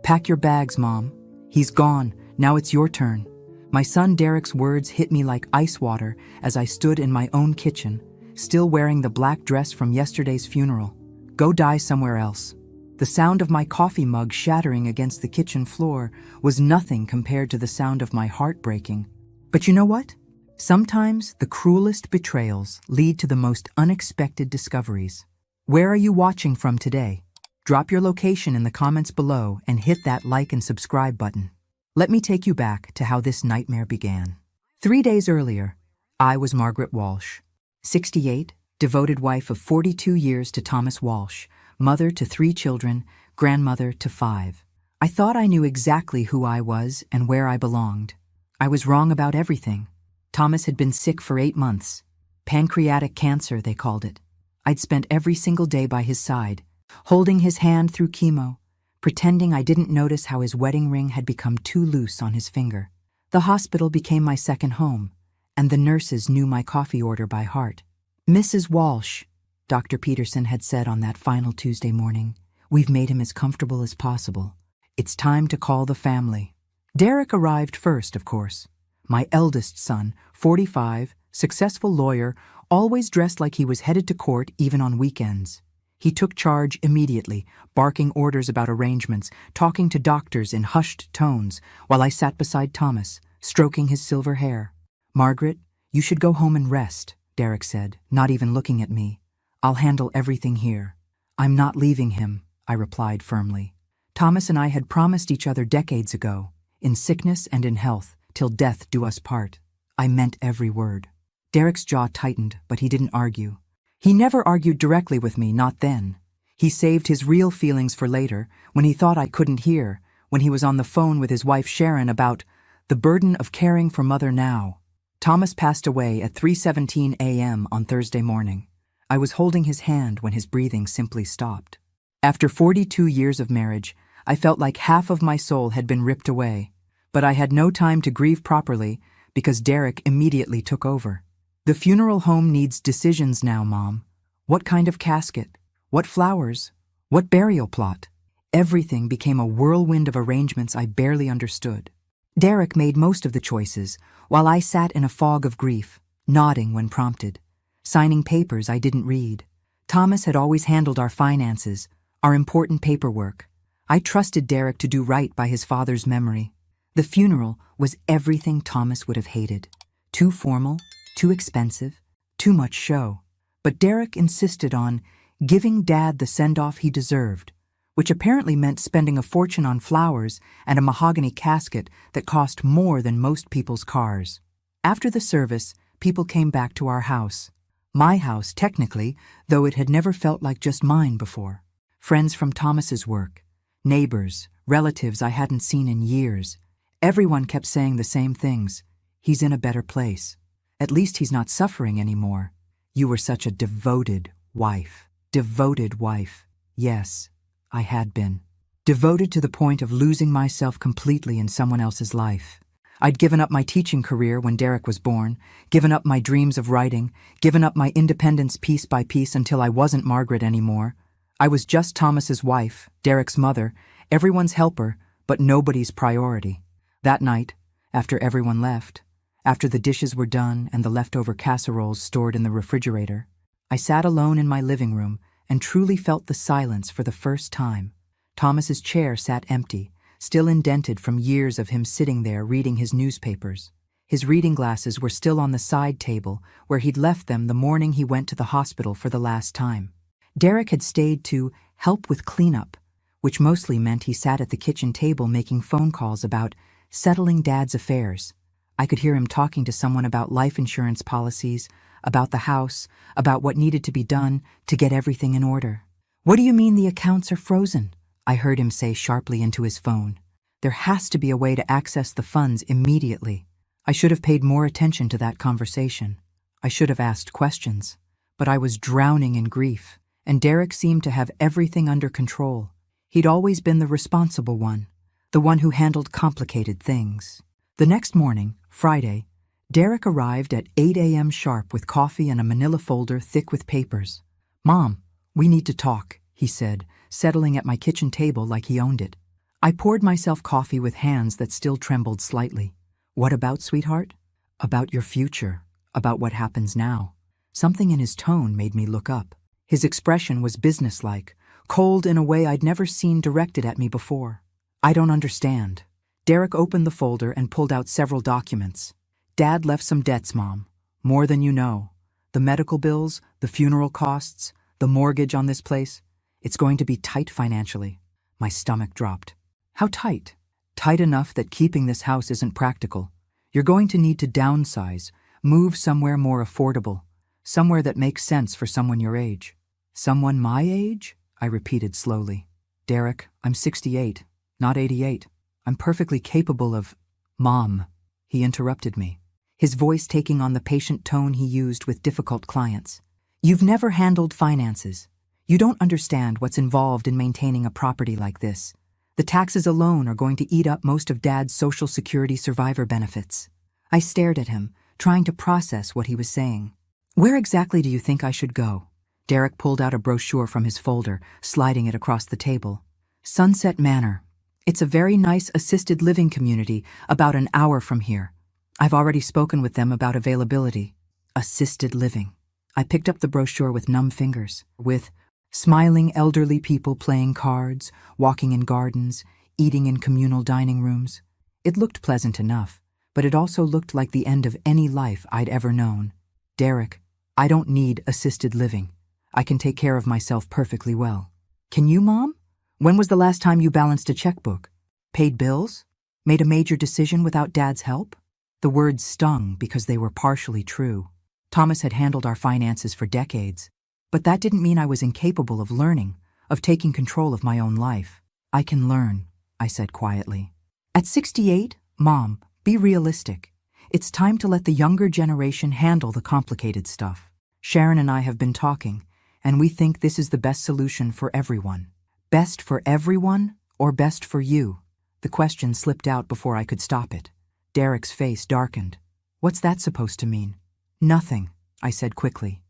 Pack your bags, Mom. He's gone. Now it's your turn. My son Derek's words hit me like ice water as I stood in my own kitchen, still wearing the black dress from yesterday's funeral. Go die somewhere else. The sound of my coffee mug shattering against the kitchen floor was nothing compared to the sound of my heart breaking. But you know what? Sometimes the cruelest betrayals lead to the most unexpected discoveries. Where are you watching from today? Drop your location in the comments below and hit that like and subscribe button. Let me take you back to how this nightmare began. 3 days earlier, I was Margaret Walsh, 68, devoted wife of 42 years to Thomas Walsh, mother to 3 children, grandmother to 5. I thought I knew exactly who I was and where I belonged. I was wrong about everything. Thomas had been sick for 8 months. Pancreatic cancer, they called it. I'd spent every single day by his side, holding his hand through chemo, pretending I didn't notice how his wedding ring had become too loose on his finger. The hospital became my second home, and the nurses knew my coffee order by heart. "Mrs. Walsh," Dr. Peterson had said on that final Tuesday morning, "we've made him as comfortable as possible. It's time to call the family." Derek arrived first, of course. My eldest son, 45, successful lawyer, always dressed like he was headed to court even on weekends. He took charge immediately, barking orders about arrangements, talking to doctors in hushed tones, while I sat beside Thomas, stroking his silver hair. "Margaret, you should go home and rest," Derek said, not even looking at me. "I'll handle everything here." "I'm not leaving him," I replied firmly. Thomas and I had promised each other decades ago, in sickness and in health, till death do us part. I meant every word. Derek's jaw tightened, but he didn't argue. He never argued directly with me, not then. He saved his real feelings for later, when he thought I couldn't hear, when he was on the phone with his wife Sharon about the burden of caring for Mother now. Thomas passed away at 3:17 a.m. on Thursday morning. I was holding his hand when his breathing simply stopped. After 42 years of marriage, I felt like half of my soul had been ripped away. But I had no time to grieve properly because Derek immediately took over. "The funeral home needs decisions now, Mom. What kind of casket? What flowers? What burial plot?" Everything became a whirlwind of arrangements I barely understood. Derek made most of the choices, while I sat in a fog of grief, nodding when prompted, signing papers I didn't read. Thomas had always handled our finances, our important paperwork. I trusted Derek to do right by his father's memory. The funeral was everything Thomas would have hated. Too formal, too expensive, too much show. But Derek insisted on giving Dad the send-off he deserved, which apparently meant spending a fortune on flowers and a mahogany casket that cost more than most people's cars. After the service, people came back to our house. My house, technically, though it had never felt like just mine before. Friends from Thomas's work, neighbors, relatives I hadn't seen in years. Everyone kept saying the same things. "He's in a better place. At least he's not suffering anymore. You were such a devoted wife." Devoted wife. Yes, I had been. Devoted to the point of losing myself completely in someone else's life. I'd given up my teaching career when Derek was born, given up my dreams of writing, given up my independence piece by piece until I wasn't Margaret anymore. I was just Thomas's wife, Derek's mother, everyone's helper, but nobody's priority. That night, after everyone left, after the dishes were done and the leftover casseroles stored in the refrigerator, I sat alone in my living room and truly felt the silence for the first time. Thomas's chair sat empty, still indented from years of him sitting there reading his newspapers. His reading glasses were still on the side table where he'd left them the morning he went to the hospital for the last time. Derek had stayed to help with cleanup, which mostly meant he sat at the kitchen table making phone calls about settling Dad's affairs. I could hear him talking to someone about life insurance policies, about the house, about what needed to be done to get everything in order. "What do you mean the accounts are frozen?" I heard him say sharply into his phone. "There has to be a way to access the funds immediately." I should have paid more attention to that conversation. I should have asked questions. But I was drowning in grief, and Derek seemed to have everything under control. He'd always been the responsible one, the one who handled complicated things. The next morning, Friday, Derek arrived at 8 a.m. sharp with coffee and a manila folder thick with papers. "Mom, we need to talk," he said, settling at my kitchen table like he owned it. I poured myself coffee with hands that still trembled slightly. What about, sweetheart? About your future, about what happens now. Something in his tone made me look up. His expression was businesslike, cold in a way I'd never seen directed at me before. I don't understand. Derek opened the folder and pulled out several documents. Dad left some debts, Mom. More than you know. The medical bills, the funeral costs, the mortgage on this place. It's going to be tight financially. My stomach dropped. How tight? Tight enough that keeping this house isn't practical. You're going to need to downsize, move somewhere more affordable, somewhere that makes sense for someone your age. Someone my age? I repeated slowly. Derek, I'm 68, not 88. I'm perfectly capable of… Mom, he interrupted me, his voice taking on the patient tone he used with difficult clients. You've never handled finances. You don't understand what's involved in maintaining a property like this. The taxes alone are going to eat up most of Dad's Social Security survivor benefits. I stared at him, trying to process what he was saying. Where exactly do you think I should go? Derek pulled out a brochure from his folder, sliding it across the table. Sunset Manor. It's a very nice assisted living community about an hour from here. I've already spoken with them about availability. Assisted living. I picked up the brochure with numb fingers, with smiling elderly people playing cards, walking in gardens, eating in communal dining rooms. It looked pleasant enough, but it also looked like the end of any life I'd ever known. Derek, I don't need assisted living. I can take care of myself perfectly well. Can you, Mom? When was the last time you balanced a checkbook? Paid bills? Made a major decision without Dad's help? The words stung because they were partially true. Thomas had handled our finances for decades. But that didn't mean I was incapable of learning, of taking control of my own life. I can learn, I said quietly. At 68, Mom, be realistic. It's time to let the younger generation handle the complicated stuff. Sharon and I have been talking, and we think this is the best solution for everyone. Best for everyone, or best for you? The question slipped out before I could stop it. Derek's face darkened. What's that supposed to mean? Nothing, I said quickly.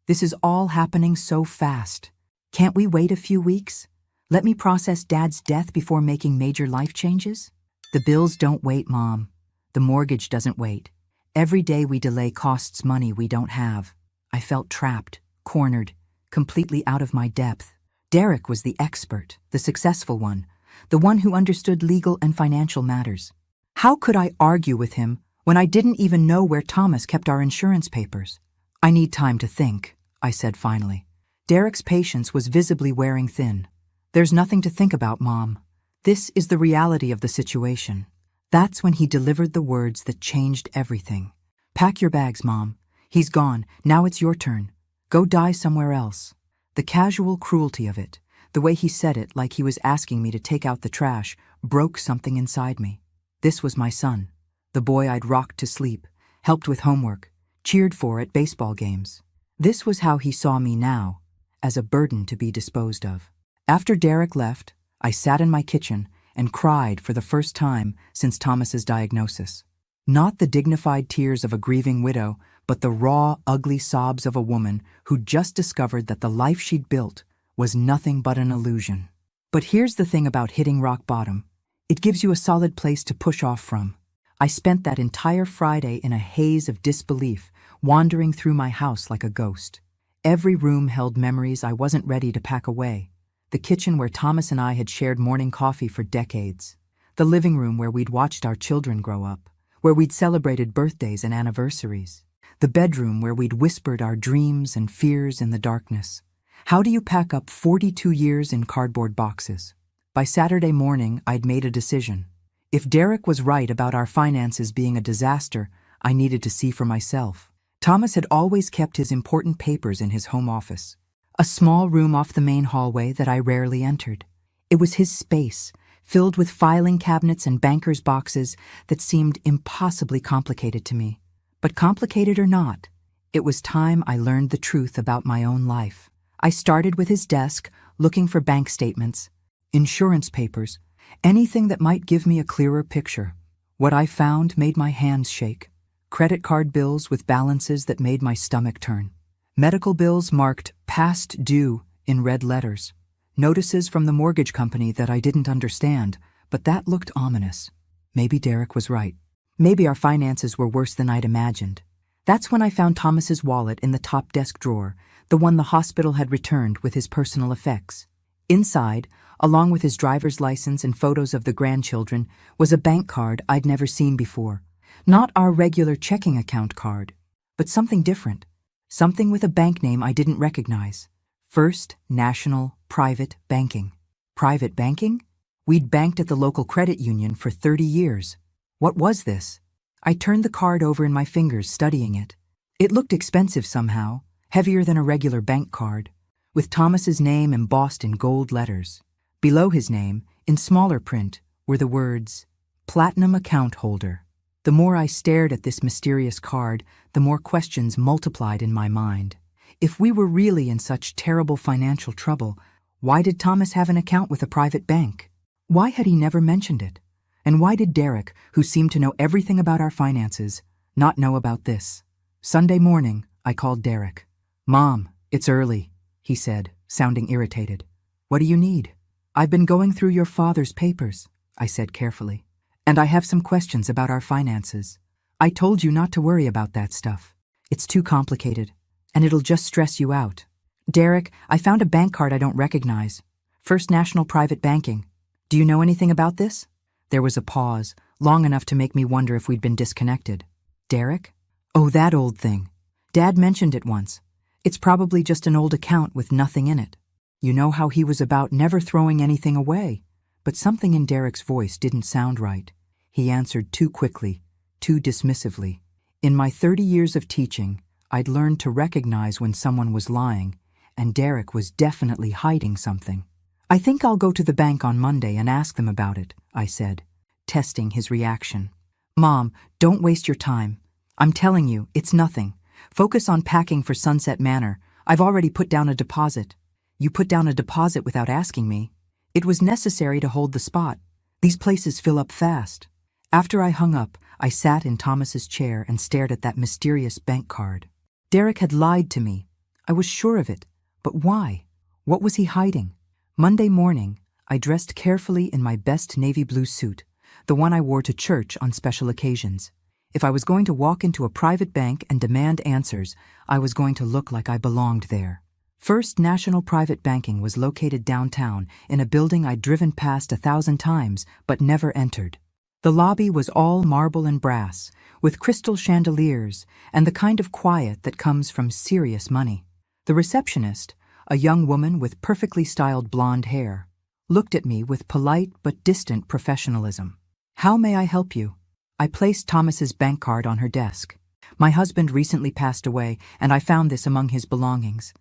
This is all happening so fast. Can't we wait a few weeks? Let me process Dad's death before making major life changes? The bills don't wait, Mom. The mortgage doesn't wait. Every day we delay costs money we don't have. I felt trapped, cornered, completely out of my depth. Derek was the expert, the successful one, the one who understood legal and financial matters. How could I argue with him when I didn't even know where Thomas kept our insurance papers? I need time to think, I said finally. Derek's patience was visibly wearing thin. There's nothing to think about, Mom. This is the reality of the situation. That's when he delivered the words that changed everything. Pack your bags, Mom. He's gone. Now it's your turn. Go die somewhere else. The casual cruelty of it, the way he said it like he was asking me to take out the trash, broke something inside me. This was my son, the boy I'd rocked to sleep, helped with homework, cheered for at baseball games. This was how he saw me now, as a burden to be disposed of. After Derek left, I sat in my kitchen and cried for the first time since Thomas's diagnosis. Not the dignified tears of a grieving widow, but the raw, ugly sobs of a woman who'd just discovered that the life she'd built was nothing but an illusion. But here's the thing about hitting rock bottom. It gives you a solid place to push off from. I spent that entire Friday in a haze of disbelief, wandering through my house like a ghost. Every room held memories I wasn't ready to pack away. The kitchen where Thomas and I had shared morning coffee for decades. The living room where we'd watched our children grow up, where we'd celebrated birthdays and anniversaries. The bedroom where we'd whispered our dreams and fears in the darkness. How do you pack up 42 years in cardboard boxes? By Saturday morning, I'd made a decision. If Derek was right about our finances being a disaster, I needed to see for myself. Thomas had always kept his important papers in his home office, a small room off the main hallway that I rarely entered. It was his space, filled with filing cabinets and banker's boxes that seemed impossibly complicated to me. But complicated or not, it was time I learned the truth about my own life. I started with his desk, looking for bank statements, insurance papers, anything that might give me a clearer picture. What I found made my hands shake. Credit card bills with balances that made my stomach turn. Medical bills marked past due in red letters. Notices from the mortgage company that I didn't understand, but that looked ominous. Maybe Derek was right. Maybe our finances were worse than I'd imagined. That's when I found Thomas's wallet in the top desk drawer, the one the hospital had returned with his personal effects. Inside, along with his driver's license and photos of the grandchildren, was a bank card I'd never seen before. Not our regular checking account card, but something different. Something with a bank name I didn't recognize. First National Private Banking. Private banking? We'd banked at the local credit union for 30 years. What was this? I turned the card over in my fingers, studying it. It looked expensive somehow, heavier than a regular bank card, with Thomas's name embossed in gold letters. Below his name, in smaller print, were the words, Platinum Account Holder. The more I stared at this mysterious card, the more questions multiplied in my mind. If we were really in such terrible financial trouble, why did Thomas have an account with a private bank? Why had he never mentioned it? And why did Derek, who seemed to know everything about our finances, not know about this? Sunday morning, I called Derek. "Mom, it's early," he said, sounding irritated. "What do you need?" "I've been going through your father's papers," I said carefully, "and I have some questions about our finances. I told you not to worry about that stuff. It's too complicated, and it'll just stress you out." "Derek, I found a bank card I don't recognize. First National Private Banking. Do you know anything about this?" There was a pause, long enough to make me wonder if we'd been disconnected. "Derek? Oh, that old thing. Dad mentioned it once. It's probably just an old account with nothing in it." You know how he was about never throwing anything away? But something in Derek's voice didn't sound right. He answered too quickly, too dismissively. In my 30 years of teaching, I'd learned to recognize when someone was lying, and Derek was definitely hiding something. "I think I'll go to the bank on Monday and ask them about it," I said, testing his reaction. "Mom, don't waste your time. I'm telling you, it's nothing. Focus on packing for Sunset Manor. I've already put down a deposit." "You put down a deposit without asking me." "It was necessary to hold the spot. These places fill up fast." After I hung up, I sat in Thomas's chair and stared at that mysterious bank card. Derek had lied to me. I was sure of it. But why? What was he hiding? Monday morning, I dressed carefully in my best navy blue suit, the one I wore to church on special occasions. If I was going to walk into a private bank and demand answers, I was going to look like I belonged there. First National Private Banking was located downtown in a building I'd driven past 1,000 times but never entered. The lobby was all marble and brass, with crystal chandeliers and the kind of quiet that comes from serious money. The receptionist, a young woman with perfectly styled blonde hair, looked at me with polite but distant professionalism. "How may I help you?" I placed Thomas's bank card on her desk. My husband recently passed away, and I found this among his belongings.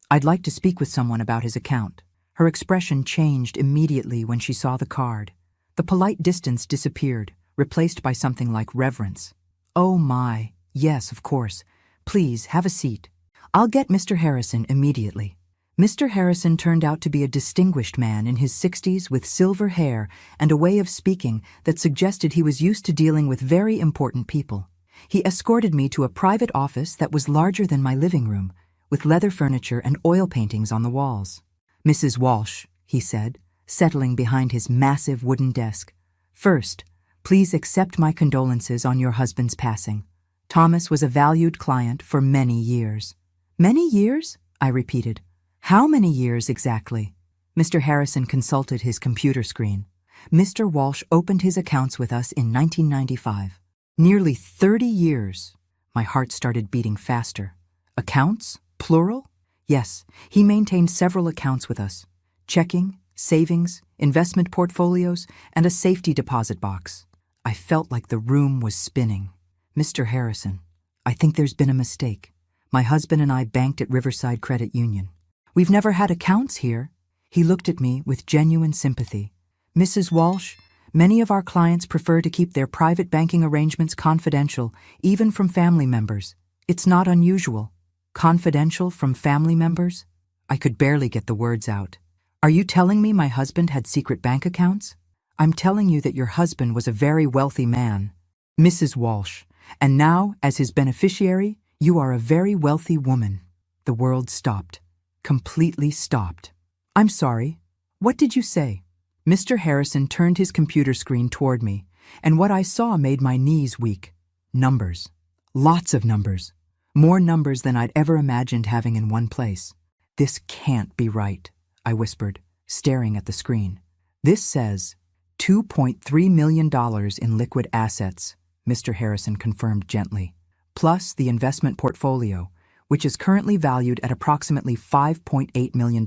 "I'd like to speak with someone about his account." Her expression changed immediately when she saw the card. The polite distance disappeared, replaced by something like reverence. "Oh my, yes, of course. Please, have a seat. I'll get Mr. Harrison immediately." Mr. Harrison turned out to be a distinguished man in his 60s with silver hair and a way of speaking that suggested he was used to dealing with very important people. He escorted me to a private office that was larger than my living room, with leather furniture and oil paintings on the walls. "Mrs. Walsh," he said, settling behind his massive wooden desk. "First, please accept my condolences on your husband's passing. Thomas was a valued client for many years." "Many years?" I repeated. "How many years exactly?" Mr. Harrison consulted his computer screen. "Mr. Walsh opened his accounts with us in 1995. Nearly 30 years." My heart started beating faster. "Accounts? Plural?" "Yes, he maintained several accounts with us. Checking, savings, investment portfolios, and a safety deposit box." I felt like the room was spinning. "Mr. Harrison, I think there's been a mistake. My husband and I banked at Riverside Credit Union. We've never had accounts here." He looked at me with genuine sympathy. "Mrs. Walsh, many of our clients prefer to keep their private banking arrangements confidential, even from family members. It's not unusual." "Confidential from family members?" I could barely get the words out. "Are you telling me my husband had secret bank accounts?" "I'm telling you that your husband was a very wealthy man, Mrs. Walsh, and now, as his beneficiary, you are a very wealthy woman." The world stopped. Completely stopped. "I'm sorry. What did you say? Mr. Harrison turned his computer screen toward me, and what I saw made my knees weak. Numbers. Lots of numbers. More numbers than I'd ever imagined having in one place. This can't be right, I whispered, staring at the screen. This says $2.3 million in liquid assets, Mr. Harrison confirmed gently, plus the investment portfolio, which is currently valued at approximately $5.8 million.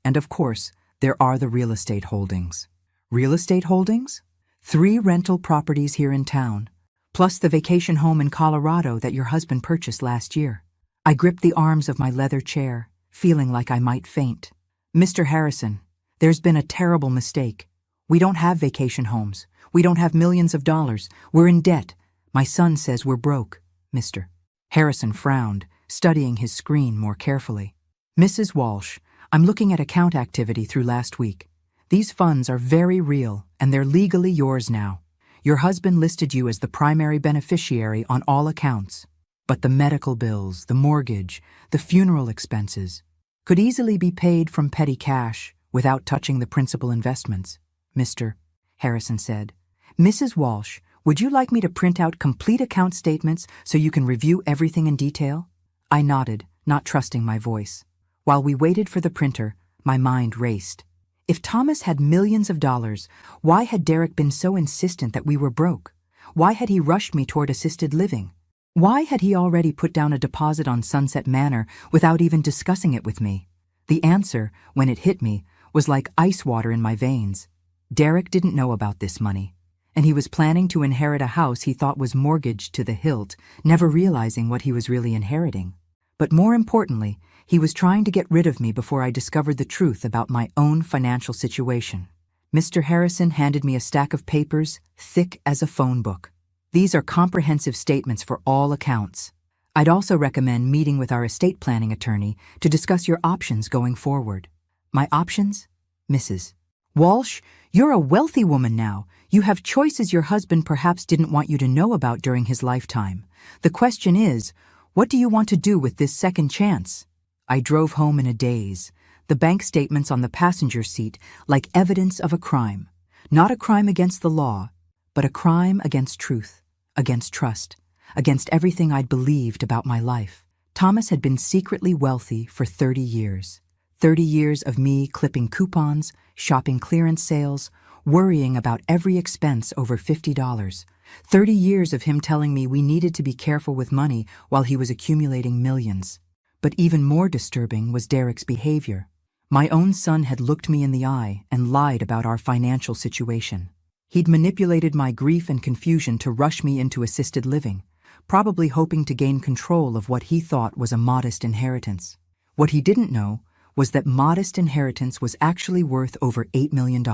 And of course, there are the real estate holdings. Real estate holdings? 3 rental properties here in town, plus the vacation home in Colorado that your husband purchased last year. I gripped the arms of my leather chair, feeling like I might faint. Mr. Harrison, there's been a terrible mistake. We don't have vacation homes. We don't have millions of dollars. We're in debt. My son says we're broke, Mr. Harrison frowned, studying his screen more carefully. Mrs. Walsh, I'm looking at account activity through last week. These funds are very real, and they're legally yours now. Your husband listed you as the primary beneficiary on all accounts. But the medical bills, the mortgage, the funeral expenses could easily be paid from petty cash without touching the principal investments, Mr. Harrison said. Mrs. Walsh, would you like me to print out complete account statements so you can review everything in detail? I nodded, not trusting my voice. While we waited for the printer, my mind raced. If Thomas had millions of dollars, why had Derek been so insistent that we were broke? Why had he rushed me toward assisted living? Why had he already put down a deposit on Sunset Manor without even discussing it with me? The answer, when it hit me, was like ice water in my veins. Derek didn't know about this money, and he was planning to inherit a house he thought was mortgaged to the hilt, never realizing what he was really inheriting. But more importantly, he was trying to get rid of me before I discovered the truth about my own financial situation. Mr. Harrison handed me a stack of papers, thick as a phone book. These are comprehensive statements for all accounts. I'd also recommend meeting with our estate planning attorney to discuss your options going forward. My options? Mrs. Walsh, you're a wealthy woman now. You have choices your husband perhaps didn't want you to know about during his lifetime. The question is, what do you want to do with this second chance? I drove home in a daze, the bank statements on the passenger seat like evidence of a crime. Not a crime against the law, but a crime against truth, against trust, against everything I'd believed about my life. Thomas had been secretly wealthy for 30 years. 30 years of me clipping coupons, shopping clearance sales, worrying about every expense over $50. 30 years of him telling me we needed to be careful with money while he was accumulating millions. But even more disturbing was Derek's behavior. My own son had looked me in the eye and lied about our financial situation. He'd manipulated my grief and confusion to rush me into assisted living, probably hoping to gain control of what he thought was a modest inheritance. What he didn't know was that modest inheritance was actually worth over $8 million.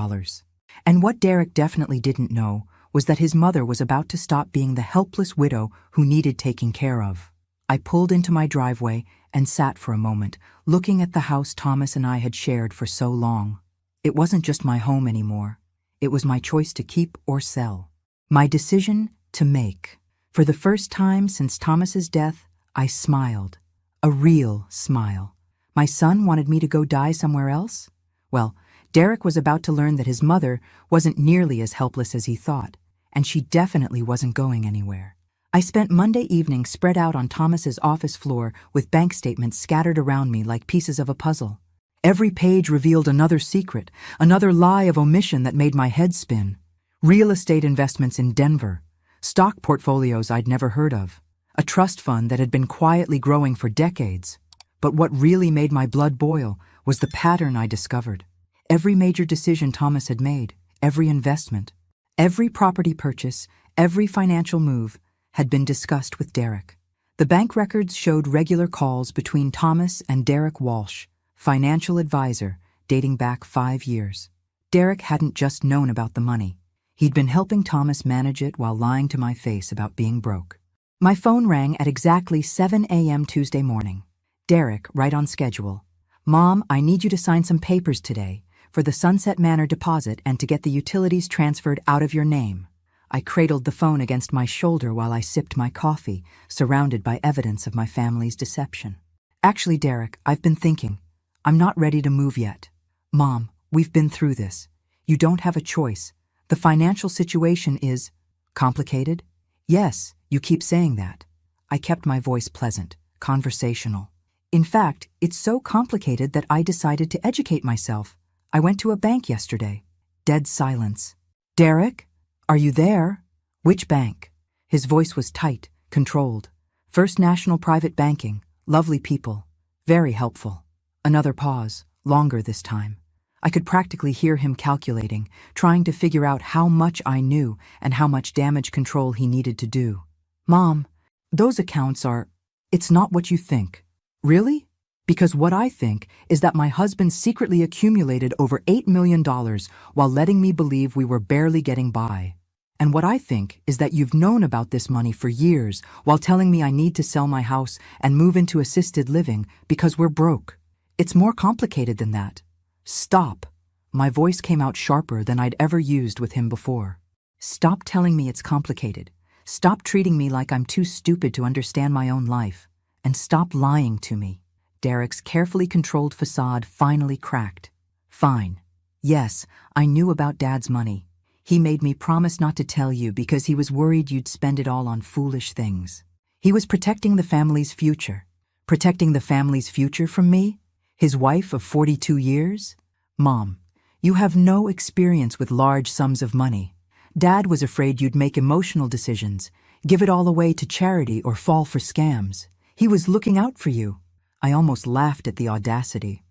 And what Derek definitely didn't know was that his mother was about to stop being the helpless widow who needed taking care of. I pulled into my driveway and sat for a moment, looking at the house Thomas and I had shared for so long. It wasn't just my home anymore. It was my choice to keep or sell. My decision to make. For the first time since Thomas's death, I smiled. A real smile. My son wanted me to go die somewhere else? Well, Derek was about to learn that his mother wasn't nearly as helpless as he thought, and she definitely wasn't going anywhere. I spent Monday evening spread out on Thomas's office floor with bank statements scattered around me like pieces of a puzzle. Every page revealed another secret, another lie of omission that made my head spin. Real estate investments in Denver, stock portfolios I'd never heard of, a trust fund that had been quietly growing for decades. But what really made my blood boil was the pattern I discovered. Every major decision Thomas had made, every investment, every property purchase, every financial move had been discussed with Derek. The bank records showed regular calls between Thomas and Derek Walsh, financial advisor, dating back 5 years. Derek hadn't just known about the money. He'd been helping Thomas manage it while lying to my face about being broke. My phone rang at exactly 7 a.m. Tuesday morning. Derek, right on schedule. Mom, I need you to sign some papers today for the Sunset Manor deposit and to get the utilities transferred out of your name. I cradled the phone against my shoulder while I sipped my coffee, surrounded by evidence of my family's deception. Actually, Derek, I've been thinking. I'm not ready to move yet. Mom, We've been through this. You don't have a choice. The financial situation is complicated? Yes, you keep saying that. I kept my voice pleasant, conversational. In fact, it's so complicated that I decided to educate myself. I went to a bank yesterday. Dead silence. Derek? Are you there? Which bank? His voice was tight, controlled. First National Private Banking. Lovely people. Very helpful. Another pause, longer this time. I could practically hear him calculating, trying to figure out how much I knew and how much damage control he needed to do. Mom, those accounts are... It's not what you think. Really? Because what I think is that my husband secretly accumulated over $8 million while letting me believe we were barely getting by. And what I think is that you've known about this money for years while telling me I need to sell my house and move into assisted living because we're broke. It's more complicated than that. Stop. My voice came out sharper than I'd ever used with him before. Stop telling me it's complicated. Stop treating me like I'm too stupid to understand my own life. And stop lying to me. Derek's carefully controlled facade finally cracked. Fine. Yes, I knew about Dad's money. He made me promise not to tell you because he was worried you'd spend it all on foolish things. He was protecting the family's future. Protecting the family's future from me? His wife of 42 years? Mom, you have no experience with large sums of money. Dad was afraid you'd make emotional decisions, give it all away to charity or fall for scams. He was looking out for you. I almost laughed at the audacity.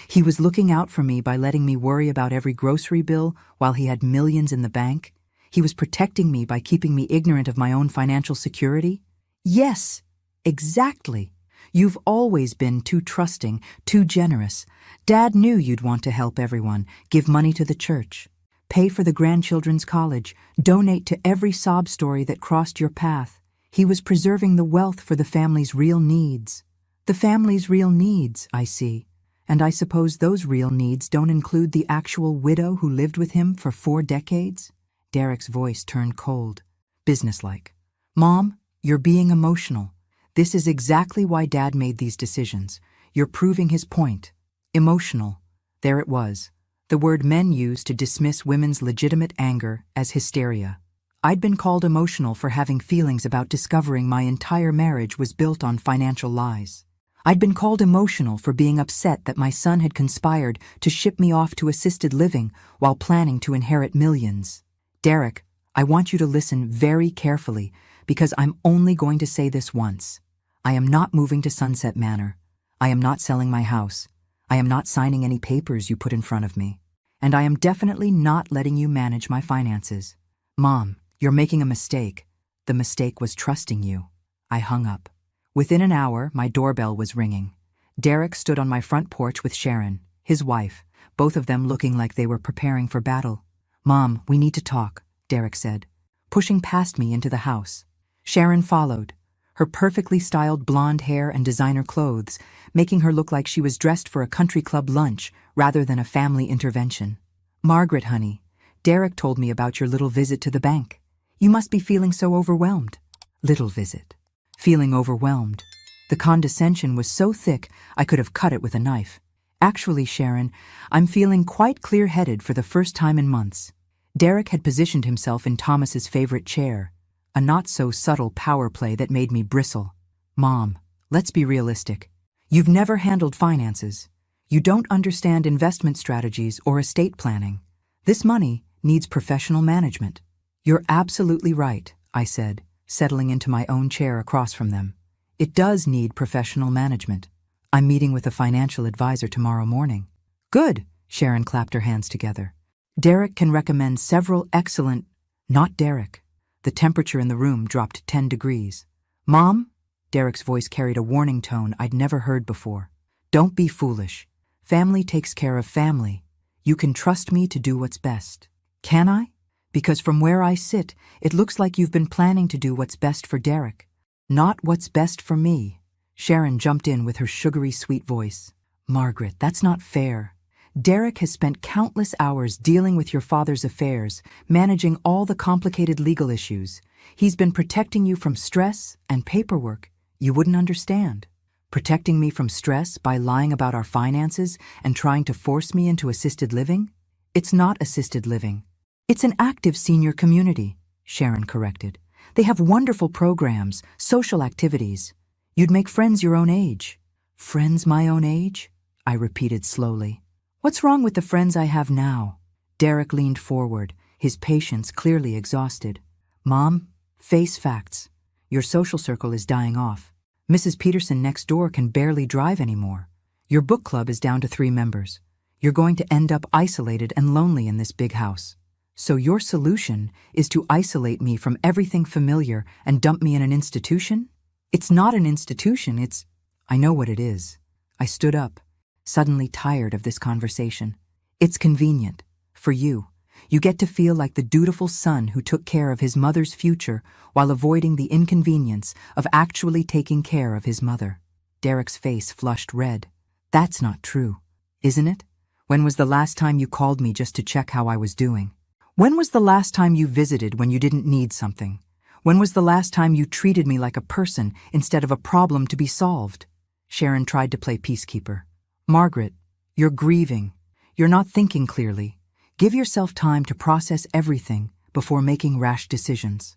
He was looking out for me by letting me worry about every grocery bill while he had millions in the bank. He was protecting me by keeping me ignorant of my own financial security. Yes, exactly. You've always been too trusting, too generous. Dad knew you'd want to help everyone, give money to the church, pay for the grandchildren's college, donate to every sob story that crossed your path. He was preserving the wealth for the family's real needs. The family's real needs, I see. And I suppose those real needs don't include the actual widow who lived with him for 4 decades? Derek's voice turned cold, businesslike. Mom, you're being emotional. This is exactly why Dad made these decisions. You're proving his point. Emotional. There it was. The word men use to dismiss women's legitimate anger as hysteria. I'd been called emotional for having feelings about discovering my entire marriage was built on financial lies. I'd been called emotional for being upset that my son had conspired to ship me off to assisted living while planning to inherit millions. Derek, I want you to listen very carefully because I'm only going to say this once. I am not moving to Sunset Manor. I am not selling my house. I am not signing any papers you put in front of me. And I am definitely not letting you manage my finances. Mom, you're making a mistake. The mistake was trusting you. I hung up. Within an hour, my doorbell was ringing. Derek stood on my front porch with Sharon, his wife, both of them looking like they were preparing for battle. Mom, we need to talk, Derek said, pushing past me into the house. Sharon followed, her perfectly styled blonde hair and designer clothes, making her look like she was dressed for a country club lunch rather than a family intervention. Margaret, honey, Derek told me about your little visit to the bank. You must be feeling so overwhelmed. Little visit. Feeling overwhelmed. The condescension was so thick I could have cut it with a knife. Actually, Sharon, I'm feeling quite clear-headed for the first time in months. Derek had positioned himself in Thomas's favorite chair, a not-so-subtle power play that made me bristle. Mom, let's be realistic. You've never handled finances. You don't understand investment strategies or estate planning. This money needs professional management. You're absolutely right, I said, settling into my own chair across from them. It does need professional management. I'm meeting with a financial advisor tomorrow morning. Good, Sharon clapped her hands together. Derek can recommend several excellent... Not Derek. The temperature in the room dropped 10 degrees. Mom? Derek's voice carried a warning tone I'd never heard before. Don't be foolish. Family takes care of family. You can trust me to do what's best. Can I? Because from where I sit, it looks like you've been planning to do what's best for Derek. Not what's best for me. Sharon jumped in with her sugary sweet voice. Margaret, that's not fair. Derek has spent countless hours dealing with your father's affairs, managing all the complicated legal issues. He's been protecting you from stress and paperwork. You wouldn't understand. Protecting me from stress by lying about our finances and trying to force me into assisted living? It's not assisted living. It's an active senior community, Sharon corrected. They have wonderful programs, social activities. You'd make friends your own age. Friends my own age? I repeated slowly. What's wrong with the friends I have now? Derek leaned forward, his patience clearly exhausted. Mom, face facts. Your social circle is dying off. Mrs. Peterson next door can barely drive anymore. Your book club is down to 3 members. You're going to end up isolated and lonely in this big house. So your solution is to isolate me from everything familiar and dump me in an institution? It's not an institution, it's... I know what it is. I stood up, suddenly tired of this conversation. It's convenient. For you. You get to feel like the dutiful son who took care of his mother's future while avoiding the inconvenience of actually taking care of his mother. Derek's face flushed red. That's not true, isn't it? When was the last time you called me just to check how I was doing? When was the last time you visited when you didn't need something? When was the last time you treated me like a person instead of a problem to be solved? Sharon tried to play peacekeeper. Margaret, you're grieving. You're not thinking clearly. Give yourself time to process everything before making rash decisions.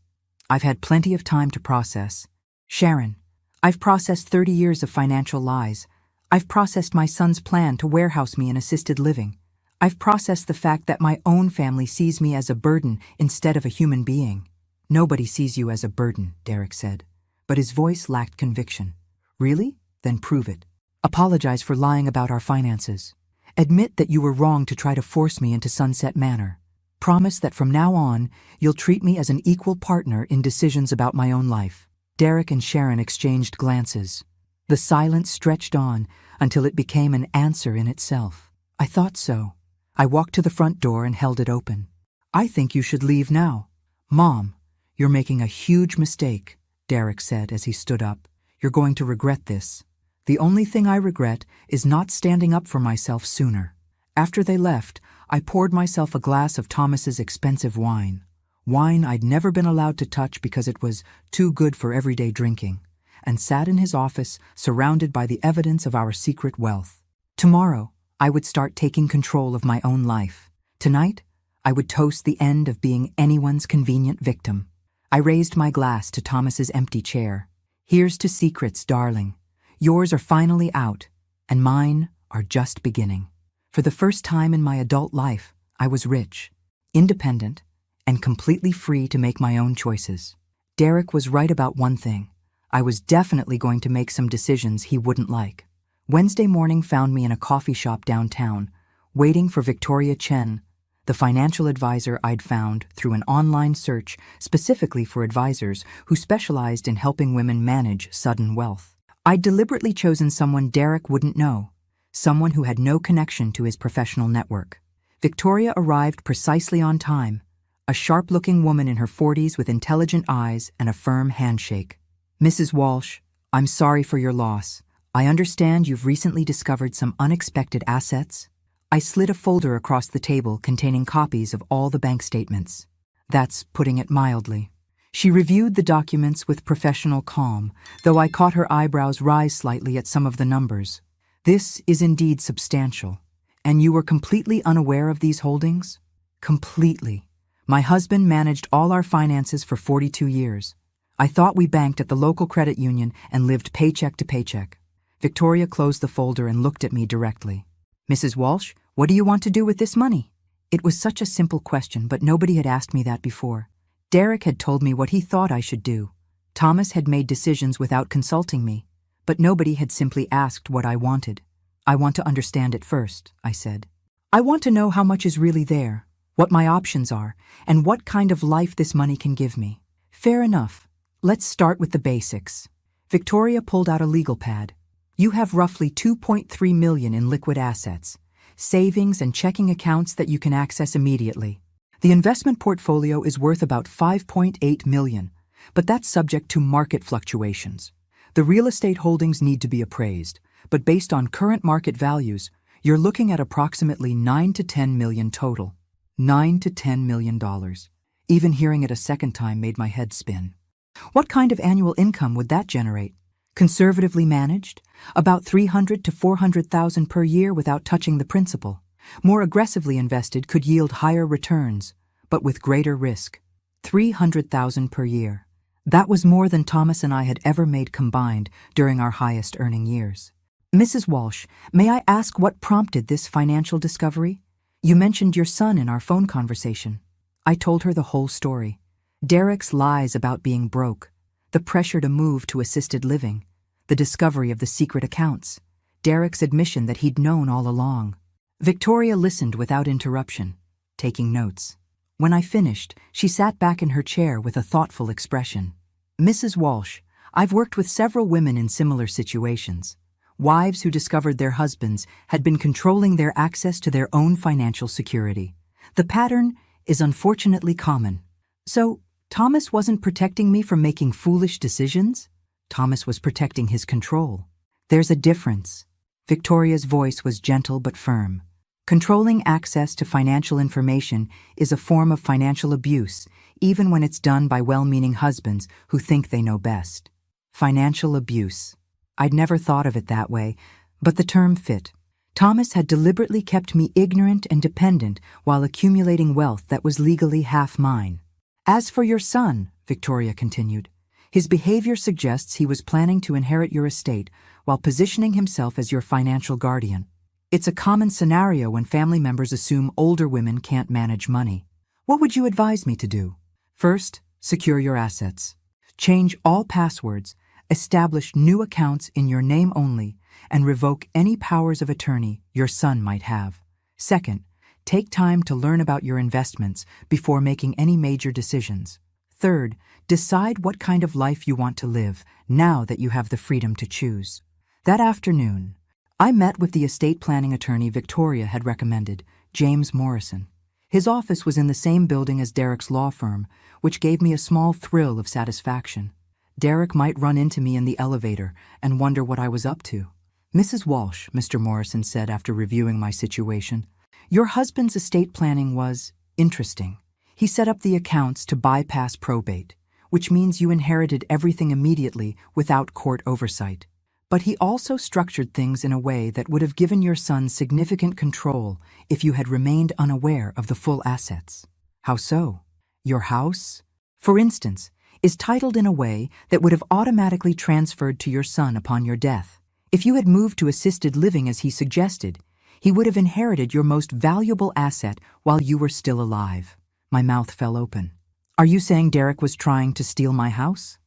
I've had plenty of time to process. Sharon, I've processed 30 years of financial lies. I've processed my son's plan to warehouse me in assisted living. I've processed the fact that my own family sees me as a burden instead of a human being. Nobody sees you as a burden, Derek said, but his voice lacked conviction. Really? Then prove it. Apologize for lying about our finances. Admit that you were wrong to try to force me into Sunset Manor. Promise that from now on, you'll treat me as an equal partner in decisions about my own life. Derek and Sharon exchanged glances. The silence stretched on until it became an answer in itself. I thought so. I walked to the front door and held it open. I think you should leave now. Mom, you're making a huge mistake, Derek said as he stood up. You're going to regret this. The only thing I regret is not standing up for myself sooner. After they left, I poured myself a glass of Thomas's expensive wine. Wine I'd never been allowed to touch because it was too good for everyday drinking, and sat in his office surrounded by the evidence of our secret wealth. Tomorrow, I would start taking control of my own life. Tonight, I would toast the end of being anyone's convenient victim. I raised my glass to Thomas's empty chair. Here's to secrets, darling. Yours are finally out, and mine are just beginning. For the first time in my adult life, I was rich, independent, and completely free to make my own choices. Derek was right about one thing. I was definitely going to make some decisions he wouldn't like. Wednesday morning found me in a coffee shop downtown, waiting for Victoria Chen, the financial advisor I'd found through an online search specifically for advisors who specialized in helping women manage sudden wealth. I'd deliberately chosen someone Derek wouldn't know, someone who had no connection to his professional network. Victoria arrived precisely on time, a sharp-looking woman in her 40s with intelligent eyes and a firm handshake. Mrs. Walsh, I'm sorry for your loss. I understand you've recently discovered some unexpected assets. I slid a folder across the table containing copies of all the bank statements. That's putting it mildly. She reviewed the documents with professional calm, though I caught her eyebrows rise slightly at some of the numbers. This is indeed substantial. And you were completely unaware of these holdings? Completely. My husband managed all our finances for 42 years. I thought we banked at the local credit union and lived paycheck to paycheck. Victoria closed the folder and looked at me directly. Mrs. Walsh, what do you want to do with this money? It was such a simple question, but nobody had asked me that before. Derek had told me what he thought I should do. Thomas had made decisions without consulting me, but nobody had simply asked what I wanted. I want to understand it first, I said. I want to know how much is really there, what my options are, and what kind of life this money can give me. Fair enough. Let's start with the basics. Victoria pulled out a legal pad. You have roughly $2.3 million in liquid assets, savings and checking accounts that you can access immediately. The investment portfolio is worth about $5.8 million, but that's subject to market fluctuations. The real estate holdings need to be appraised, but based on current market values, you're looking at approximately $9 to $10 million total. $9 to $10 million. Even hearing it a second time made my head spin. What kind of annual income would that generate? Conservatively managed, about 300 to 400,000 per year without touching the principal. More aggressively invested could yield higher returns, but with greater risk. 300,000 per year. That was more than Thomas and I had ever made combined during our highest earning years. Mrs. Walsh, may I ask what prompted this financial discovery? You mentioned your son in our phone conversation. I told her the whole story. Derek's lies about being broke, the pressure to move to assisted living, the discovery of the secret accounts, Derek's admission that he'd known all along. Victoria listened without interruption, taking notes. When I finished, she sat back in her chair with a thoughtful expression. Mrs. Walsh, I've worked with several women in similar situations. Wives who discovered their husbands had been controlling their access to their own financial security. The pattern is unfortunately common. So, Thomas wasn't protecting me from making foolish decisions? Thomas was protecting his control. There's a difference. Victoria's voice was gentle but firm. Controlling access to financial information is a form of financial abuse, even when it's done by well-meaning husbands who think they know best. Financial abuse. I'd never thought of it that way, but the term fit. Thomas had deliberately kept me ignorant and dependent while accumulating wealth that was legally half mine. As for your son, Victoria continued, his behavior suggests he was planning to inherit your estate while positioning himself as your financial guardian. It's a common scenario when family members assume older women can't manage money. What would you advise me to do? First, secure your assets. Change all passwords, establish new accounts in your name only, and revoke any powers of attorney your son might have. Second, take time to learn about your investments before making any major decisions. Third, decide what kind of life you want to live now that you have the freedom to choose. That afternoon, I met with the estate planning attorney Victoria had recommended, James Morrison. His office was in the same building as Derek's law firm, which gave me a small thrill of satisfaction. Derek might run into me in the elevator and wonder what I was up to. Mrs. Walsh, Mr. Morrison said after reviewing my situation, your husband's estate planning was interesting. He set up the accounts to bypass probate, which means you inherited everything immediately without court oversight. But he also structured things in a way that would have given your son significant control if you had remained unaware of the full assets. How so? Your house, for instance, is titled in a way that would have automatically transferred to your son upon your death. If you had moved to assisted living as he suggested, he would have inherited your most valuable asset while you were still alive. My mouth fell open. Are you saying Derek was trying to steal my house?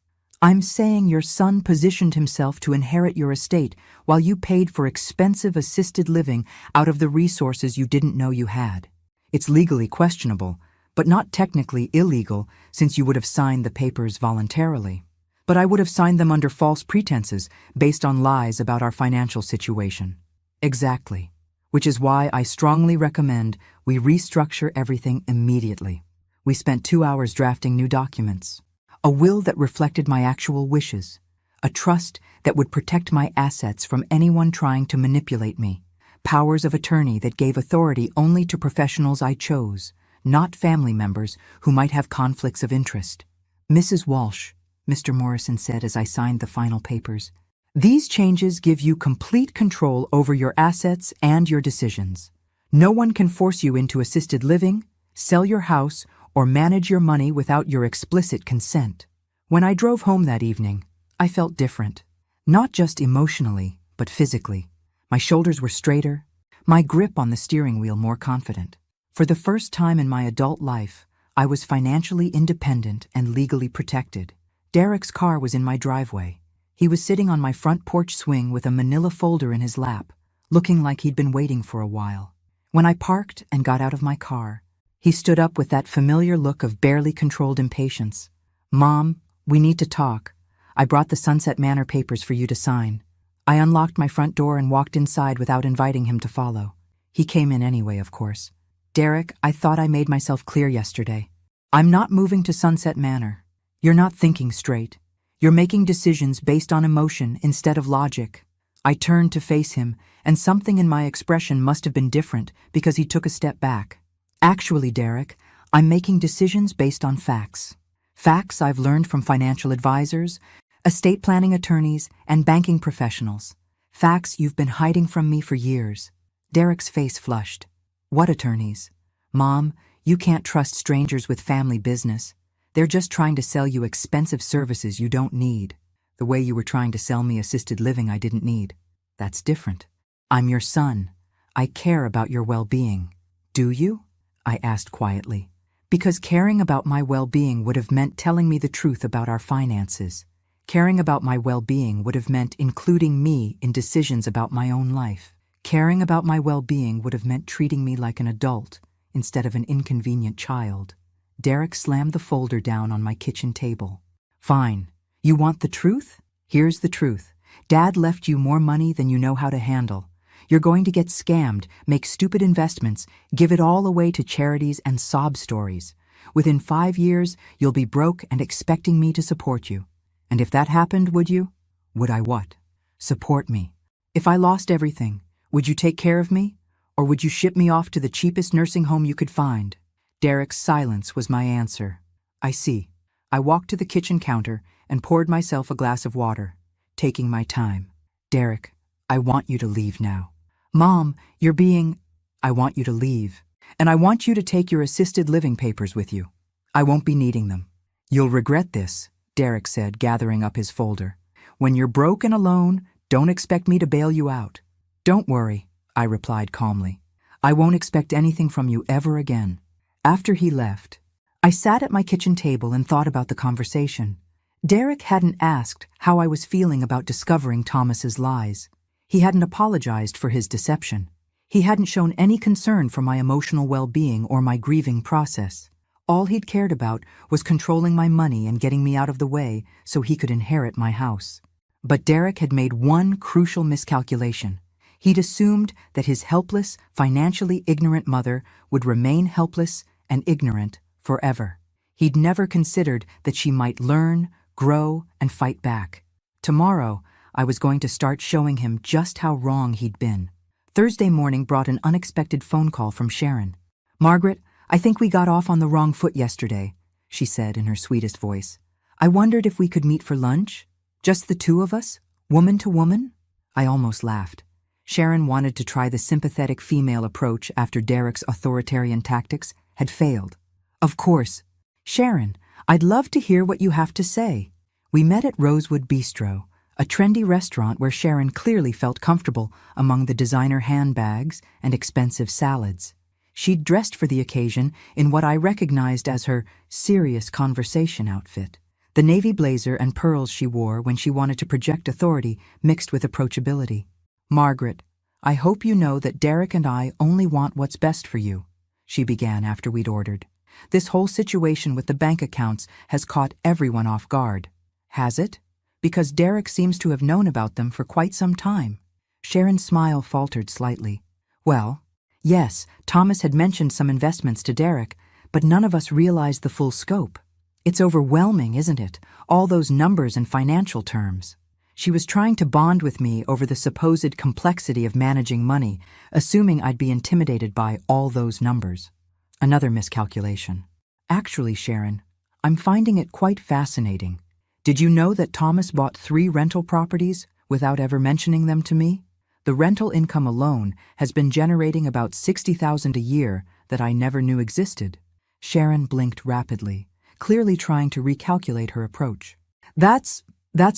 I'm saying your son positioned himself to inherit your estate while you paid for expensive assisted living out of the resources you didn't know you had. It's legally questionable, but not technically illegal since you would have signed the papers voluntarily. But I would have signed them under false pretenses based on lies about our financial situation. Exactly. Which is why I strongly recommend we restructure everything immediately. We spent 2 hours drafting new documents. A will that reflected my actual wishes. A trust that would protect my assets from anyone trying to manipulate me. Powers of attorney that gave authority only to professionals I chose, not family members who might have conflicts of interest. Mrs. Walsh, Mr. Morrison said as I signed the final papers, these changes give you complete control over your assets and your decisions. No one can force you into assisted living, sell your house, or manage your money without your explicit consent. When I drove home that evening, I felt different. Not just emotionally, but physically. My shoulders were straighter, my grip on the steering wheel more confident. For the first time in my adult life, I was financially independent and legally protected. Derek's car was in my driveway. He was sitting on my front porch swing with a manila folder in his lap, looking like he'd been waiting for a while. When I parked and got out of my car, he stood up with that familiar look of barely controlled impatience. Mom, we need to talk. I brought the Sunset Manor papers for you to sign. I unlocked my front door and walked inside without inviting him to follow. He came in anyway, of course. Derek, I thought I made myself clear yesterday. I'm not moving to Sunset Manor. You're not thinking straight. You're making decisions based on emotion instead of logic. I turned to face him, and something in my expression must have been different because he took a step back. Actually, Derek, I'm making decisions based on facts. Facts I've learned from financial advisors, estate planning attorneys, and banking professionals. Facts you've been hiding from me for years. Derek's face flushed. What attorneys? Mom, you can't trust strangers with family business. They're just trying to sell you expensive services you don't need. The way you were trying to sell me assisted living I didn't need. That's different. I'm your son. I care about your well-being. Do you? I asked quietly. Because caring about my well-being would have meant telling me the truth about our finances. Caring about my well-being would have meant including me in decisions about my own life. Caring about my well-being would have meant treating me like an adult instead of an inconvenient child. Derek slammed the folder down on my kitchen table. Fine. You want the truth? Here's the truth. Dad left you more money than you know how to handle. You're going to get scammed, make stupid investments, give it all away to charities and sob stories. Within 5 years, you'll be broke and expecting me to support you. And if that happened, would you? Would I what? Support me. If I lost everything, would you take care of me? Or would you ship me off to the cheapest nursing home you could find? Derek's silence was my answer. I see. I walked to the kitchen counter and poured myself a glass of water, taking my time. Derek, I want you to leave now. Mom, you're being... I want you to leave. And I want you to take your assisted living papers with you. I won't be needing them. You'll regret this, Derek said, gathering up his folder. When you're broke and alone, don't expect me to bail you out. Don't worry, I replied calmly. I won't expect anything from you ever again. After he left, I sat at my kitchen table and thought about the conversation. Derek hadn't asked how I was feeling about discovering Thomas's lies. He hadn't apologized for his deception. He hadn't shown any concern for my emotional well-being or my grieving process. All he'd cared about was controlling my money and getting me out of the way so he could inherit my house. But Derek had made one crucial miscalculation. He'd assumed that his helpless, financially ignorant mother would remain helpless and ignorant forever. He'd never considered that she might learn, grow, and fight back. Tomorrow, I was going to start showing him just how wrong he'd been. Thursday morning brought an unexpected phone call from Sharon. Margaret, I think we got off on the wrong foot yesterday, she said in her sweetest voice. I wondered if we could meet for lunch? Just the two of us? Woman to woman? I almost laughed. Sharon wanted to try the sympathetic female approach after Derek's authoritarian tactics had failed. Of course. Sharon, I'd love to hear what you have to say. We met at Rosewood Bistro, a trendy restaurant where Sharon clearly felt comfortable among the designer handbags and expensive salads. She'd dressed for the occasion in what I recognized as her serious conversation outfit. The navy blazer and pearls she wore when she wanted to project authority mixed with approachability. Margaret, I hope you know that Derek and I only want what's best for you, she began after we'd ordered. This whole situation with the bank accounts has caught everyone off guard. Has it? Because Derek seems to have known about them for quite some time. Sharon's smile faltered slightly. Well, yes, Thomas had mentioned some investments to Derek, but none of us realized the full scope. It's overwhelming, isn't it? All those numbers and financial terms. She was trying to bond with me over the supposed complexity of managing money, assuming I'd be intimidated by all those numbers. Another miscalculation. Actually, Sharon, I'm finding it quite fascinating. Did you know that Thomas bought 3 rental properties without ever mentioning them to me? The rental income alone has been generating about $60,000 a year that I never knew existed. Sharon blinked rapidly, clearly trying to recalculate her approach. That's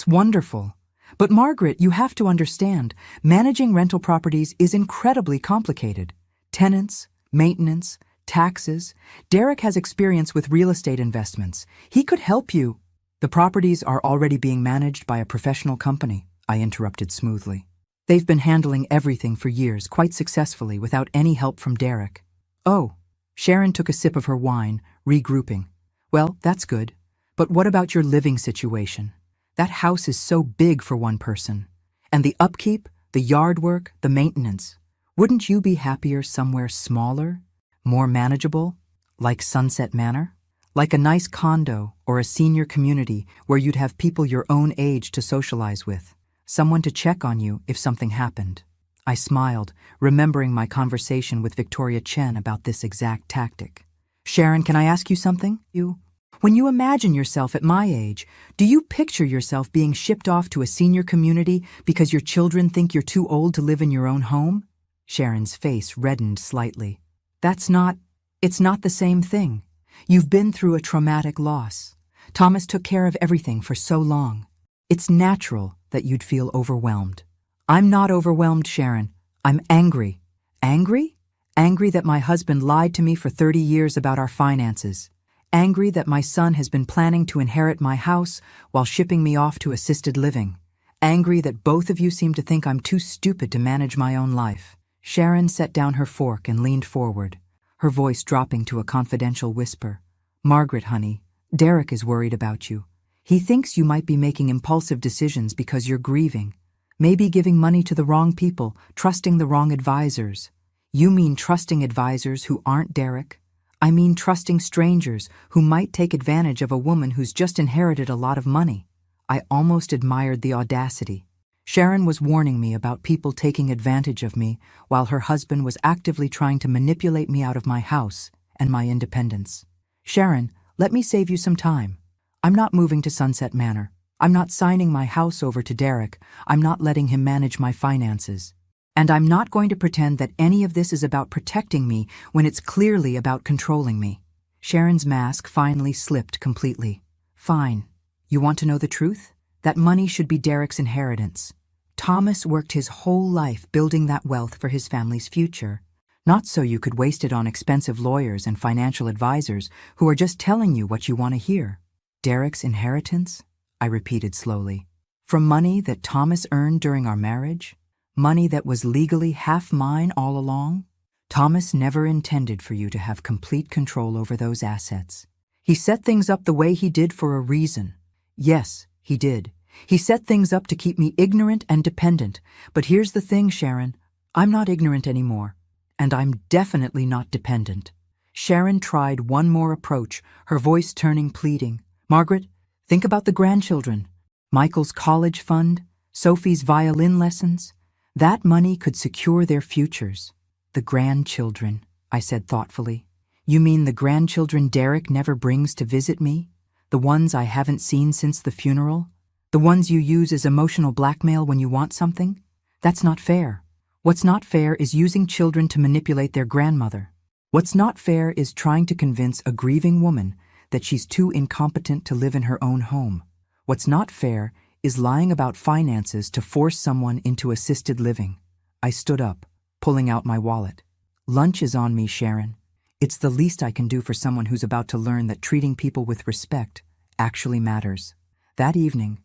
wonderful. But Margaret, you have to understand, managing rental properties is incredibly complicated. Tenants, maintenance, taxes. Derek has experience with real estate investments. He could help you. The properties are already being managed by a professional company, I interrupted smoothly. They've been handling everything for years, quite successfully, without any help from Derek. Oh, Sharon took a sip of her wine, regrouping. Well, that's good. But what about your living situation? That house is so big for one person. And the upkeep, the yard work, the maintenance. Wouldn't you be happier somewhere smaller, more manageable, like Sunset Manor? Like a nice condo or a senior community where you'd have people your own age to socialize with, someone to check on you if something happened. I smiled, remembering my conversation with Victoria Chen about this exact tactic. Sharon, can I ask you something? When you imagine yourself at my age, do you picture yourself being shipped off to a senior community because your children think you're too old to live in your own home? Sharon's face reddened slightly. It's not the same thing. You've been through a traumatic loss. Thomas took care of everything for so long. It's natural that you'd feel overwhelmed. I'm not overwhelmed, Sharon. I'm angry. Angry? Angry that my husband lied to me for 30 years about our finances. Angry that my son has been planning to inherit my house while shipping me off to assisted living. Angry that both of you seem to think I'm too stupid to manage my own life. Sharon set down her fork and leaned forward, her voice dropping to a confidential whisper. Margaret, honey, Derek is worried about you. He thinks you might be making impulsive decisions because you're grieving. Maybe giving money to the wrong people, trusting the wrong advisors. You mean trusting advisors who aren't Derek? I mean trusting strangers who might take advantage of a woman who's just inherited a lot of money. I almost admired the audacity. Sharon was warning me about people taking advantage of me while her husband was actively trying to manipulate me out of my house and my independence. Sharon, let me save you some time. I'm not moving to Sunset Manor. I'm not signing my house over to Derek. I'm not letting him manage my finances. And I'm not going to pretend that any of this is about protecting me when it's clearly about controlling me. Sharon's mask finally slipped completely. Fine. You want to know the truth? That money should be Derek's inheritance. Thomas worked his whole life building that wealth for his family's future. Not so you could waste it on expensive lawyers and financial advisors who are just telling you what you want to hear. Derek's inheritance? I repeated slowly. From money that Thomas earned during our marriage? Money that was legally half mine all along? Thomas never intended for you to have complete control over those assets. He set things up the way he did for a reason. Yes, he did. He set things up to keep me ignorant and dependent. But here's the thing, Sharon. I'm not ignorant anymore. And I'm definitely not dependent. Sharon tried one more approach, her voice turning pleading. Margaret, think about the grandchildren. Michael's college fund, Sophie's violin lessons. That money could secure their futures. The grandchildren, I said thoughtfully. You mean the grandchildren Derek never brings to visit me? The ones I haven't seen since the funeral? The ones you use as emotional blackmail when you want something? That's not fair. What's not fair is using children to manipulate their grandmother. What's not fair is trying to convince a grieving woman that she's too incompetent to live in her own home. What's not fair is lying about finances to force someone into assisted living. I stood up, pulling out my wallet. Lunch is on me, Sharon. It's the least I can do for someone who's about to learn that treating people with respect actually matters. That evening,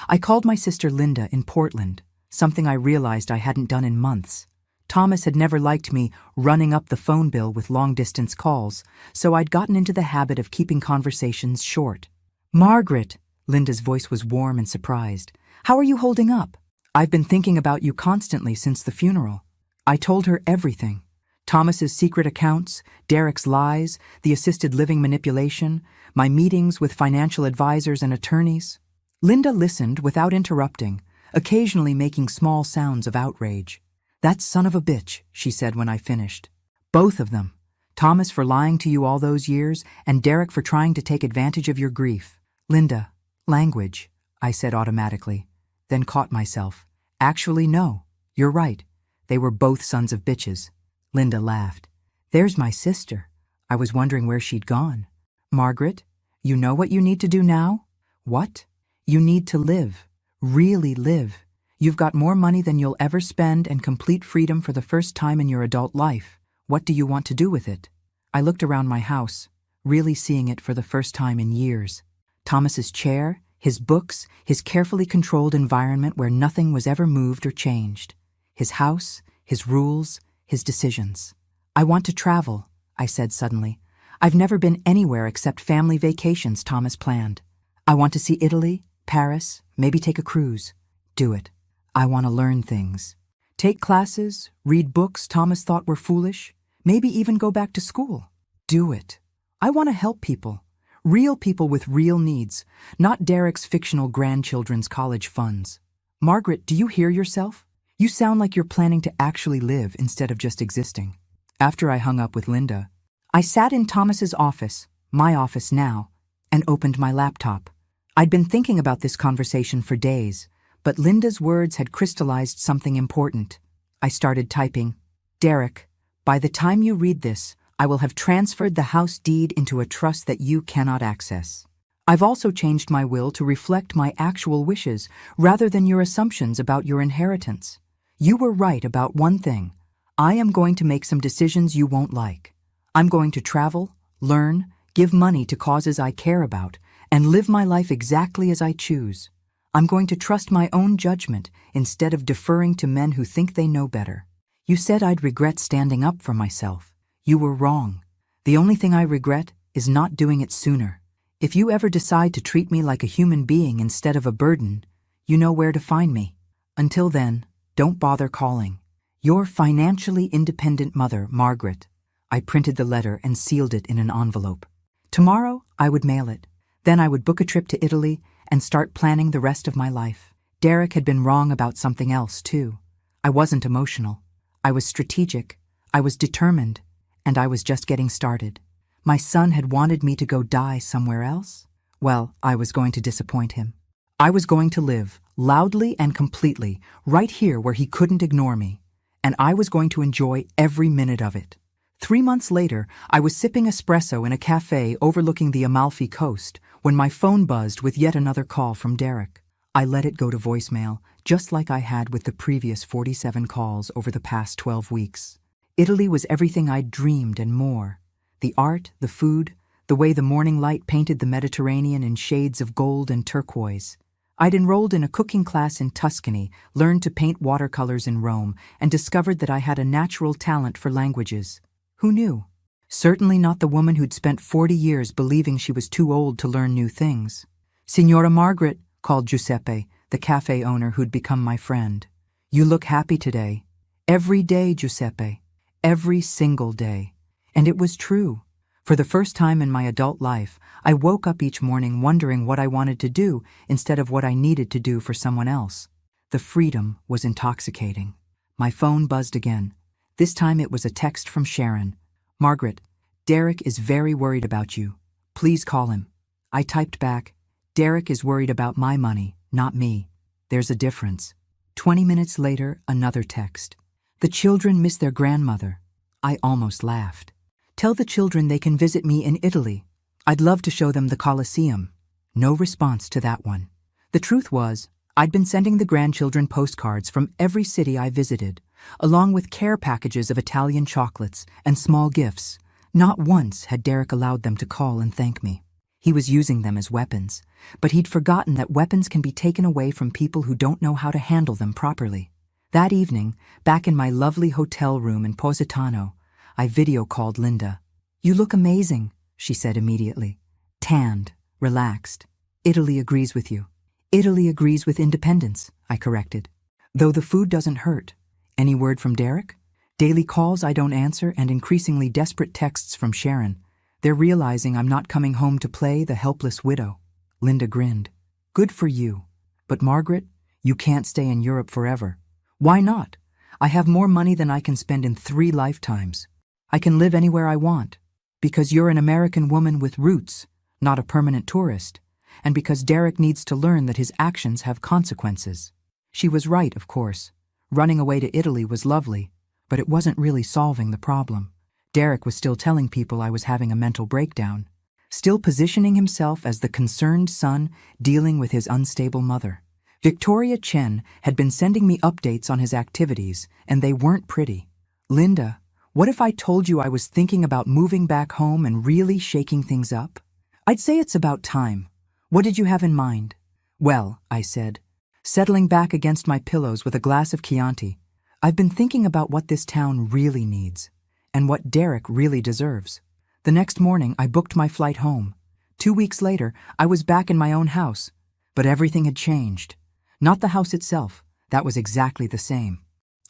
I called my sister Linda in Portland, something I realized I hadn't done in months. Thomas had never liked me running up the phone bill with long-distance calls, so I'd gotten into the habit of keeping conversations short. Margaret, Linda's voice was warm and surprised. How are you holding up? I've been thinking about you constantly since the funeral. I told her everything. Thomas's secret accounts, Derek's lies, the assisted living manipulation, my meetings with financial advisors and attorneys. Linda listened without interrupting, occasionally making small sounds of outrage. That son of a bitch, she said when I finished. Both of them. Thomas for lying to you all those years, and Derek for trying to take advantage of your grief. Linda, language, I said automatically, then caught myself. Actually, no, you're right. They were both sons of bitches. Linda laughed. There's my sister. I was wondering where she'd gone. Margaret, you know what you need to do now? What? You need to live. Really live. You've got more money than you'll ever spend and complete freedom for the first time in your adult life. What do you want to do with it? I looked around my house, really seeing it for the first time in years. Thomas's chair, his books, his carefully controlled environment where nothing was ever moved or changed. His house, his rules, his decisions. I want to travel, I said suddenly. I've never been anywhere except family vacations Thomas planned. I want to see Italy, Paris, maybe take a cruise. Do it. I want to learn things. Take classes, read books Thomas thought were foolish, maybe even go back to school. Do it. I want to help people. Real people with real needs, not Derek's fictional grandchildren's college funds. Margaret, do you hear yourself? You sound like you're planning to actually live instead of just existing. After I hung up with Linda, I sat in Thomas's office, my office now, and opened my laptop. I'd been thinking about this conversation for days, but Linda's words had crystallized something important. I started typing, "Derek, by the time you read this, I will have transferred the house deed into a trust that you cannot access. I've also changed my will to reflect my actual wishes rather than your assumptions about your inheritance. You were right about one thing. I am going to make some decisions you won't like. I'm going to travel, learn, give money to causes I care about, and live my life exactly as I choose. I'm going to trust my own judgment instead of deferring to men who think they know better. You said I'd regret standing up for myself. You were wrong. The only thing I regret is not doing it sooner. If you ever decide to treat me like a human being instead of a burden, you know where to find me. Until then, don't bother calling. Your financially independent mother, Margaret." I printed the letter and sealed it in an envelope. Tomorrow, I would mail it. Then I would book a trip to Italy and start planning the rest of my life. Derek had been wrong about something else, too. I wasn't emotional. I was strategic. I was determined. And I was just getting started. My son had wanted me to go die somewhere else? Well, I was going to disappoint him. I was going to live, loudly and completely, right here where he couldn't ignore me. And I was going to enjoy every minute of it. 3 months later, I was sipping espresso in a cafe overlooking the Amalfi Coast when my phone buzzed with yet another call from Derek. I let it go to voicemail, just like I had with the previous 47 calls over the past 12 weeks. Italy was everything I'd dreamed and more. The art, the food, the way the morning light painted the Mediterranean in shades of gold and turquoise. I'd enrolled in a cooking class in Tuscany, learned to paint watercolors in Rome, and discovered that I had a natural talent for languages. Who knew? Certainly not the woman who'd spent 40 years believing she was too old to learn new things. "Signora Margaret," called Giuseppe, the cafe owner who'd become my friend. "You look happy today." "Every day, Giuseppe. Every single day." And it was true. For the first time in my adult life, I woke up each morning wondering what I wanted to do instead of what I needed to do for someone else. The freedom was intoxicating. My phone buzzed again. This time it was a text from Sharon. "Margaret, Derek is very worried about you. Please call him." I typed back, "Derek is worried about my money, not me. There's a difference." 20 minutes later, another text. "The children miss their grandmother." I almost laughed. "Tell the children they can visit me in Italy. I'd love to show them the Colosseum." No response to that one. The truth was, I'd been sending the grandchildren postcards from every city I visited, along with care packages of Italian chocolates and small gifts. Not once had Derek allowed them to call and thank me. He was using them as weapons, but he'd forgotten that weapons can be taken away from people who don't know how to handle them properly. That evening, back in my lovely hotel room in Positano, I video-called Linda. "You look amazing," she said immediately. "Tanned, relaxed. Italy agrees with you." "Italy agrees with independence," I corrected. "Though the food doesn't hurt." Any word from Derek? Daily calls I don't answer and increasingly desperate texts from Sharon. They're realizing I'm not coming home to play the helpless widow. Linda grinned. "Good for you. But Margaret, you can't stay in Europe forever." "Why not? I have more money than I can spend in 3 lifetimes. I can live anywhere I want. Because you're an American woman with roots, not a permanent tourist. And because Derek needs to learn that his actions have consequences." She was right, of course. Running away to Italy was lovely, but it wasn't really solving the problem. Derek was still telling people I was having a mental breakdown, still positioning himself as the concerned son dealing with his unstable mother. Victoria Chen had been sending me updates on his activities, and they weren't pretty. "Linda, what if I told you I was thinking about moving back home and really shaking things up?" "I'd say it's about time. What did you have in mind?" "Well," I said, settling back against my pillows with a glass of Chianti, "I've been thinking about what this town really needs, and what Derek really deserves." The next morning, I booked my flight home. 2 weeks later, I was back in my own house, but everything had changed. Not the house itself, that was exactly the same.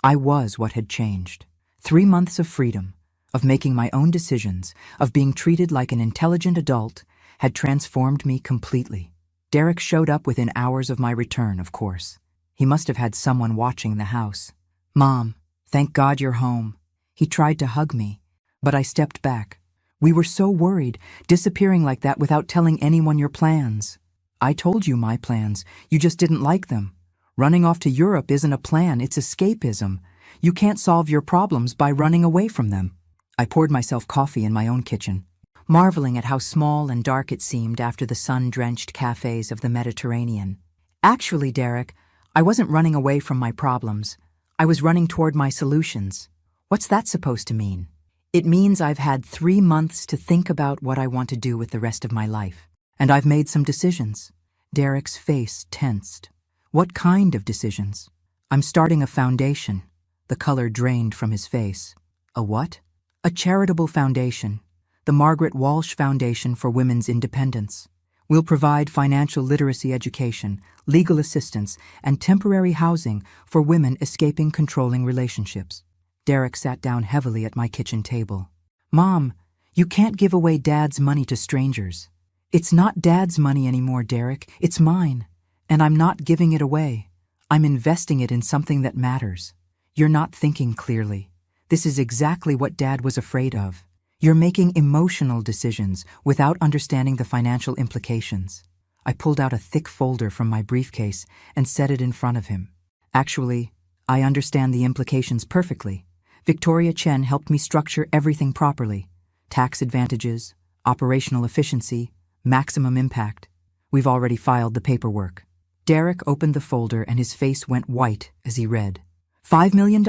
I was what had changed. 3 months of freedom, of making my own decisions, of being treated like an intelligent adult, had transformed me completely. Derek showed up within hours of my return, of course. He must have had someone watching the house. "Mom, thank God you're home." He tried to hug me, but I stepped back. We were so worried, disappearing like that without telling anyone your plans. I told you my plans, you just didn't like them. Running off to Europe isn't a plan, it's escapism. You can't solve your problems by running away from them. I poured myself coffee in my own kitchen, marveling at how small and dark it seemed after the sun-drenched cafes of the Mediterranean. Actually, Derek, I wasn't running away from my problems. I was running toward my solutions. What's that supposed to mean? It means I've had 3 months to think about what I want to do with the rest of my life. And I've made some decisions. Derek's face tensed. What kind of decisions? I'm starting a foundation. The color drained from his face. A what? A charitable foundation. The Margaret Walsh Foundation for Women's Independence. We'll provide financial literacy education, legal assistance, and temporary housing for women escaping controlling relationships. Derek sat down heavily at my kitchen table. Mom, you can't give away Dad's money to strangers. It's not Dad's money anymore, Derek. It's mine. And I'm not giving it away. I'm investing it in something that matters. You're not thinking clearly. This is exactly what Dad was afraid of. You're making emotional decisions without understanding the financial implications. I pulled out a thick folder from my briefcase and set it in front of him. Actually, I understand the implications perfectly. Victoria Chen helped me structure everything properly. Tax advantages, operational efficiency, maximum impact. We've already filed the paperwork. Derek opened the folder and his face went white as he read. $5 million?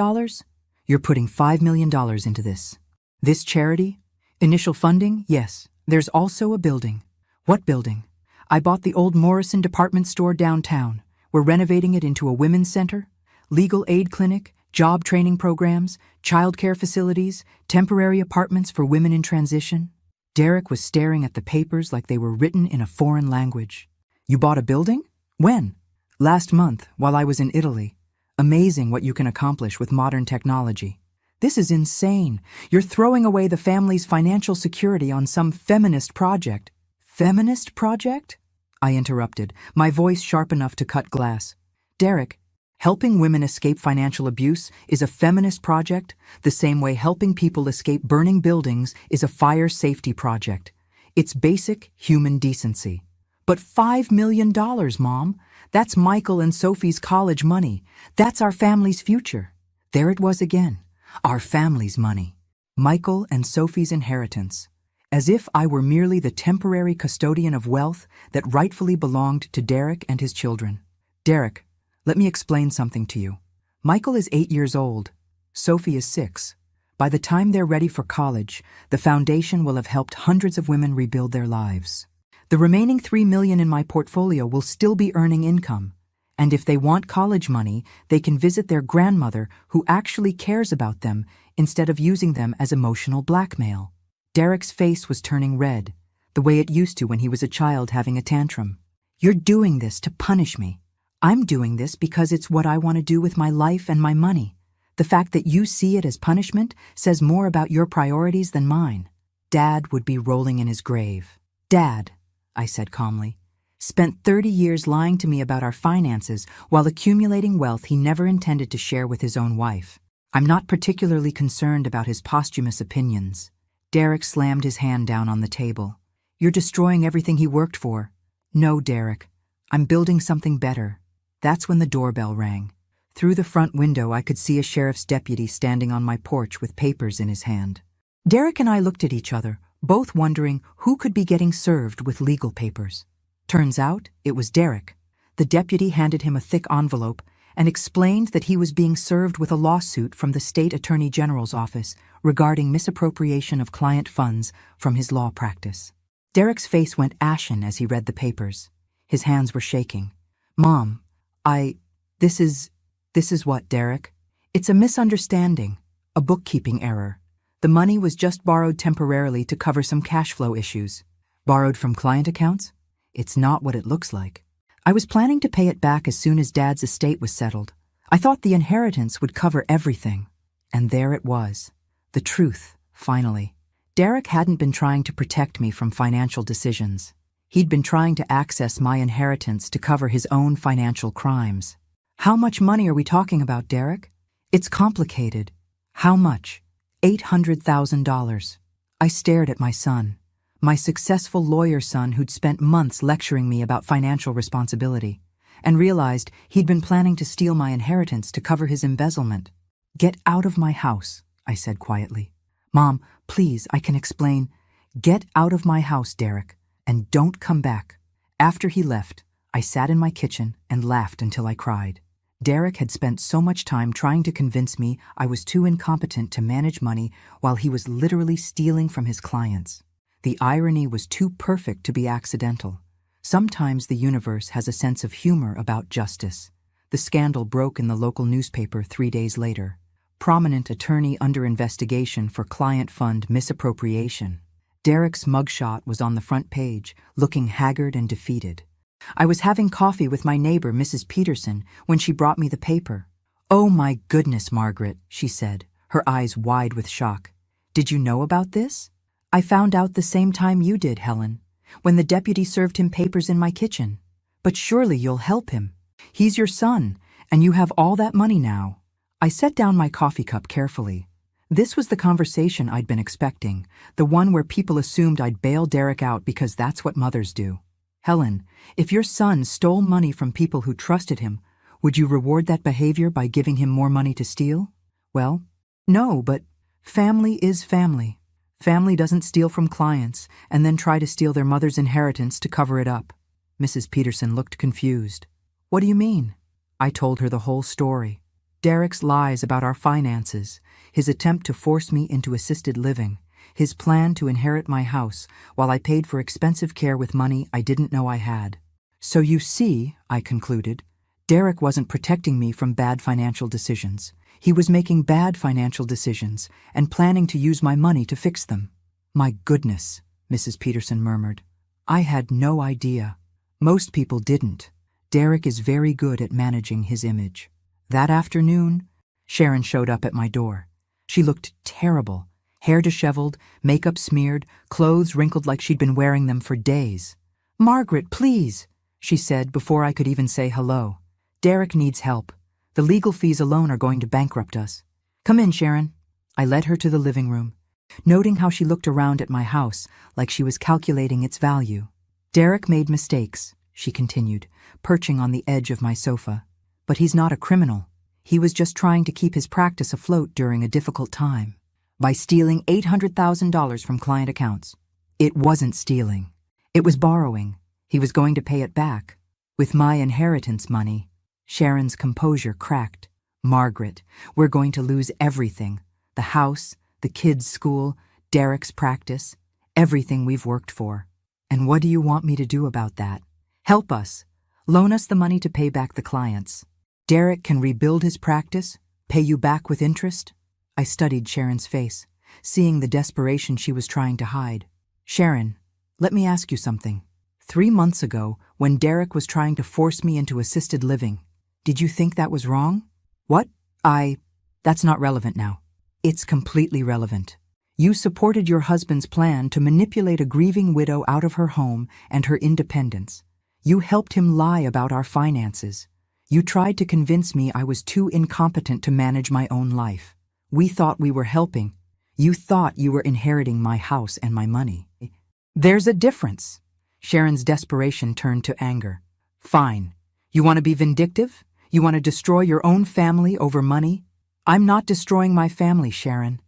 You're putting $5 million into this. This charity? Initial funding? Yes. There's also a building. What building? I bought the old Morrison department store downtown. We're renovating it into a women's center, legal aid clinic, job training programs, childcare facilities, temporary apartments for women in transition. Derek was staring at the papers like they were written in a foreign language. You bought a building? When? Last month, while I was in Italy. Amazing what you can accomplish with modern technology. This is insane. You're throwing away the family's financial security on some feminist project. Feminist project? I interrupted, my voice sharp enough to cut glass. Derek, helping women escape financial abuse is a feminist project, the same way helping people escape burning buildings is a fire safety project. It's basic human decency. But $5 million, Mom. That's Michael and Sophie's college money. That's our family's future. There it was again. Our family's money. Michael and Sophie's inheritance. As if I were merely the temporary custodian of wealth that rightfully belonged to Derek and his children. Derek, let me explain something to you. Michael is 8 years old. Sophie is 6. By the time they're ready for college, the foundation will have helped hundreds of women rebuild their lives. The remaining $3 million in my portfolio will still be earning income. And if they want college money, they can visit their grandmother who actually cares about them instead of using them as emotional blackmail. Derek's face was turning red, the way it used to when he was a child having a tantrum. You're doing this to punish me. I'm doing this because it's what I want to do with my life and my money. The fact that you see it as punishment says more about your priorities than mine. Dad would be rolling in his grave. Dad, I said calmly, spent 30 years lying to me about our finances while accumulating wealth he never intended to share with his own wife. I'm not particularly concerned about his posthumous opinions. Derek slammed his hand down on the table. You're destroying everything he worked for. No, Derek. I'm building something better. That's when the doorbell rang. Through the front window, I could see a sheriff's deputy standing on my porch with papers in his hand. Derek and I looked at each other, both wondering who could be getting served with legal papers. Turns out, it was Derek. The deputy handed him a thick envelope and explained that he was being served with a lawsuit from the state attorney general's office regarding misappropriation of client funds from his law practice. Derek's face went ashen as he read the papers. His hands were shaking. Mom, this is what, Derek? It's a misunderstanding, a bookkeeping error. The money was just borrowed temporarily to cover some cash flow issues. Borrowed from client accounts? It's not what it looks like. I was planning to pay it back as soon as Dad's estate was settled. I thought the inheritance would cover everything. And there it was. The truth, finally. Derek hadn't been trying to protect me from financial decisions. He'd been trying to access my inheritance to cover his own financial crimes. How much money are we talking about, Derek? It's complicated. How much? $800,000. I stared at my son, my successful lawyer son who'd spent months lecturing me about financial responsibility, and realized he'd been planning to steal my inheritance to cover his embezzlement. "Get out of my house," I said quietly. "Mom, please, I can explain." "Get out of my house, Derek, and don't come back." After he left, I sat in my kitchen and laughed until I cried. Derek had spent so much time trying to convince me I was too incompetent to manage money while he was literally stealing from his clients. The irony was too perfect to be accidental. Sometimes the universe has a sense of humor about justice. The scandal broke in the local newspaper 3 days later. Prominent attorney under investigation for client fund misappropriation. Derek's mugshot was on the front page, looking haggard and defeated. I was having coffee with my neighbor, Mrs. Peterson, when she brought me the paper. "Oh my goodness, Margaret," she said, her eyes wide with shock. "Did you know about this?" "I found out the same time you did, Helen, when the deputy served him papers in my kitchen." "But surely you'll help him. He's your son, and you have all that money now." I set down my coffee cup carefully. This was the conversation I'd been expecting, the one where people assumed I'd bail Derek out because that's what mothers do. "Helen, if your son stole money from people who trusted him, would you reward that behavior by giving him more money to steal?" "Well, no, but family is family. Family doesn't steal from clients and then try to steal their mother's inheritance to cover it up." Mrs. Peterson looked confused. "What do you mean?" I told her the whole story. Derek's lies about our finances, his attempt to force me into assisted living, his plan to inherit my house while I paid for expensive care with money I didn't know I had. "So you see," I concluded, "Derek wasn't protecting me from bad financial decisions. He was making bad financial decisions and planning to use my money to fix them." "My goodness," Mrs. Peterson murmured. "I had no idea. Most people didn't. Derek is very good at managing his image." That afternoon, Sharon showed up at my door. She looked terrible, hair disheveled, makeup smeared, clothes wrinkled like she'd been wearing them for days. "Margaret, please," she said before I could even say hello. "Derek needs help. The legal fees alone are going to bankrupt us. Come in, Sharon." I led her to the living room, noting how she looked around at my house like she was calculating its value. "Derek made mistakes," she continued, perching on the edge of my sofa. "But he's not a criminal. He was just trying to keep his practice afloat during a difficult time by stealing $800,000 from client accounts." "It wasn't stealing. It was borrowing. He was going to pay it back. With my inheritance money." Sharon's composure cracked. "Margaret, we're going to lose everything. The house, the kids' school, Derek's practice, everything we've worked for. And what do you want me to do about that?" "Help us. Loan us the money to pay back the clients. Derek can rebuild his practice, pay you back with interest." I studied Sharon's face, seeing the desperation she was trying to hide. "Sharon, let me ask you something. 3 months ago, when Derek was trying to force me into assisted living, did you think that was wrong?" "What? That's not relevant now." "It's completely relevant. You supported your husband's plan to manipulate a grieving widow out of her home and her independence. You helped him lie about our finances. You tried to convince me I was too incompetent to manage my own life. We thought we were helping. You thought you were inheriting my house and my money." "There's a difference." Sharon's desperation turned to anger. "Fine. You want to be vindictive? You want to destroy your own family over money?" "I'm not destroying my family, Sharon.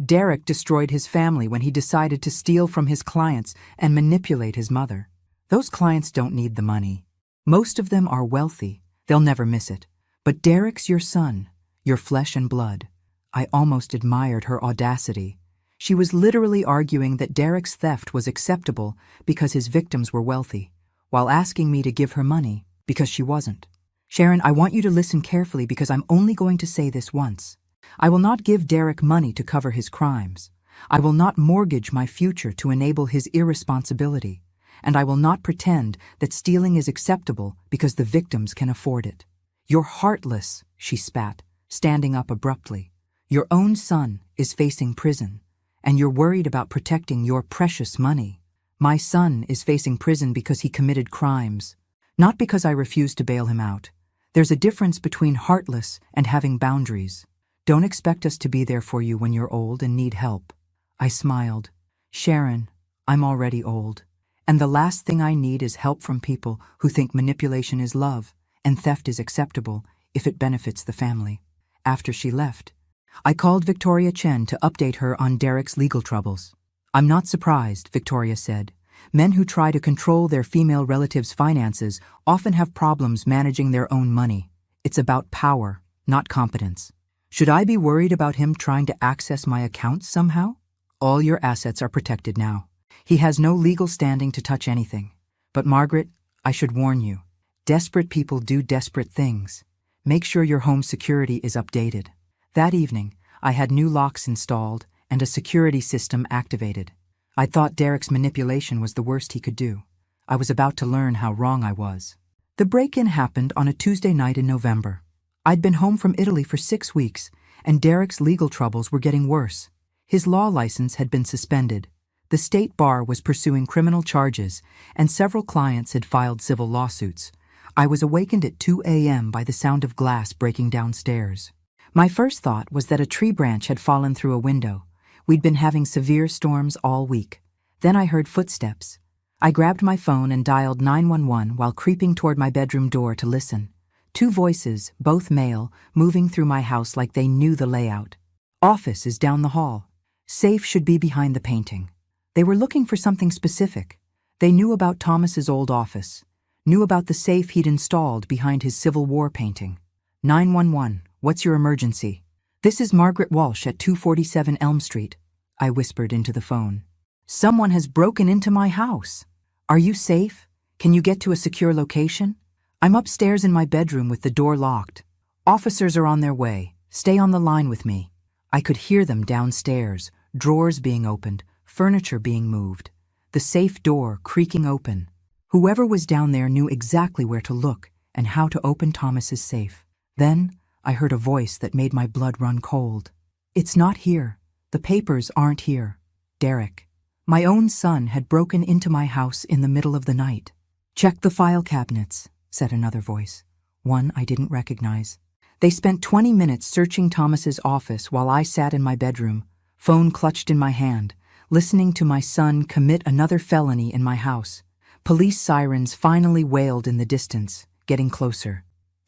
Derek destroyed his family when he decided to steal from his clients and manipulate his mother. Those clients don't need the money. Most of them are wealthy. They'll never miss it. But Derek's your son, your flesh and blood." I almost admired her audacity. She was literally arguing that Derek's theft was acceptable because his victims were wealthy, while asking me to give her money because she wasn't. "Sharon, I want you to listen carefully because I'm only going to say this once. I will not give Derek money to cover his crimes. I will not mortgage my future to enable his irresponsibility. And I will not pretend that stealing is acceptable because the victims can afford it. You're heartless," she spat, standing up abruptly. "Your own son is facing prison, and you're worried about protecting your precious money. My son is facing prison because he committed crimes, not because I refused to bail him out. There's a difference between heartless and having boundaries. Don't expect us to be there for you when you're old and need help." I smiled. Sharon, I'm already old. And the last thing I need is help from people who think manipulation is love and theft is acceptable if it benefits the family. After she left, I called Victoria Chen to update her on Derek's legal troubles. I'm not surprised, Victoria said. Men who try to control their female relatives' finances often have problems managing their own money. It's about power, not competence. Should I be worried about him trying to access my accounts somehow? All your assets are protected now. He has no legal standing to touch anything. But Margaret, I should warn you. Desperate people do desperate things. Make sure your home security is updated. That evening, I had new locks installed and a security system activated. I thought Derek's manipulation was the worst he could do. I was about to learn how wrong I was. The break-in happened on a Tuesday night in November. I'd been home from Italy for 6 weeks, and Derek's legal troubles were getting worse. His law license had been suspended. The state bar was pursuing criminal charges, and several clients had filed civil lawsuits. I was awakened at 2 a.m. by the sound of glass breaking downstairs. My first thought was that a tree branch had fallen through a window. We'd been having severe storms all week. Then I heard footsteps. I grabbed my phone and dialed 911 while creeping toward my bedroom door to listen. 2 voices, both male, moving through my house like they knew the layout. Office is down the hall. Safe should be behind the painting. They were looking for something specific. They knew about Thomas's old office, knew about the safe he'd installed behind his Civil War painting. 911, what's your emergency? This is Margaret Walsh at 247 Elm Street, I whispered into the phone. Someone has broken into my house. Are you safe? Can you get to a secure location? I'm upstairs in my bedroom with the door locked. Officers are on their way. Stay on the line with me. I could hear them downstairs, drawers being opened, furniture being moved, the safe door creaking open. Whoever was down there knew exactly where to look and how to open Thomas's safe. Then I heard a voice that made my blood run cold. It's not here. The papers aren't here. Derek. My own son had broken into my house in the middle of the night. Check the file cabinets, said another voice, one I didn't recognize. They spent 20 minutes searching Thomas's office while I sat in my bedroom, phone clutched in my hand, listening to my son commit another felony in my house. Police sirens finally wailed in the distance, getting closer.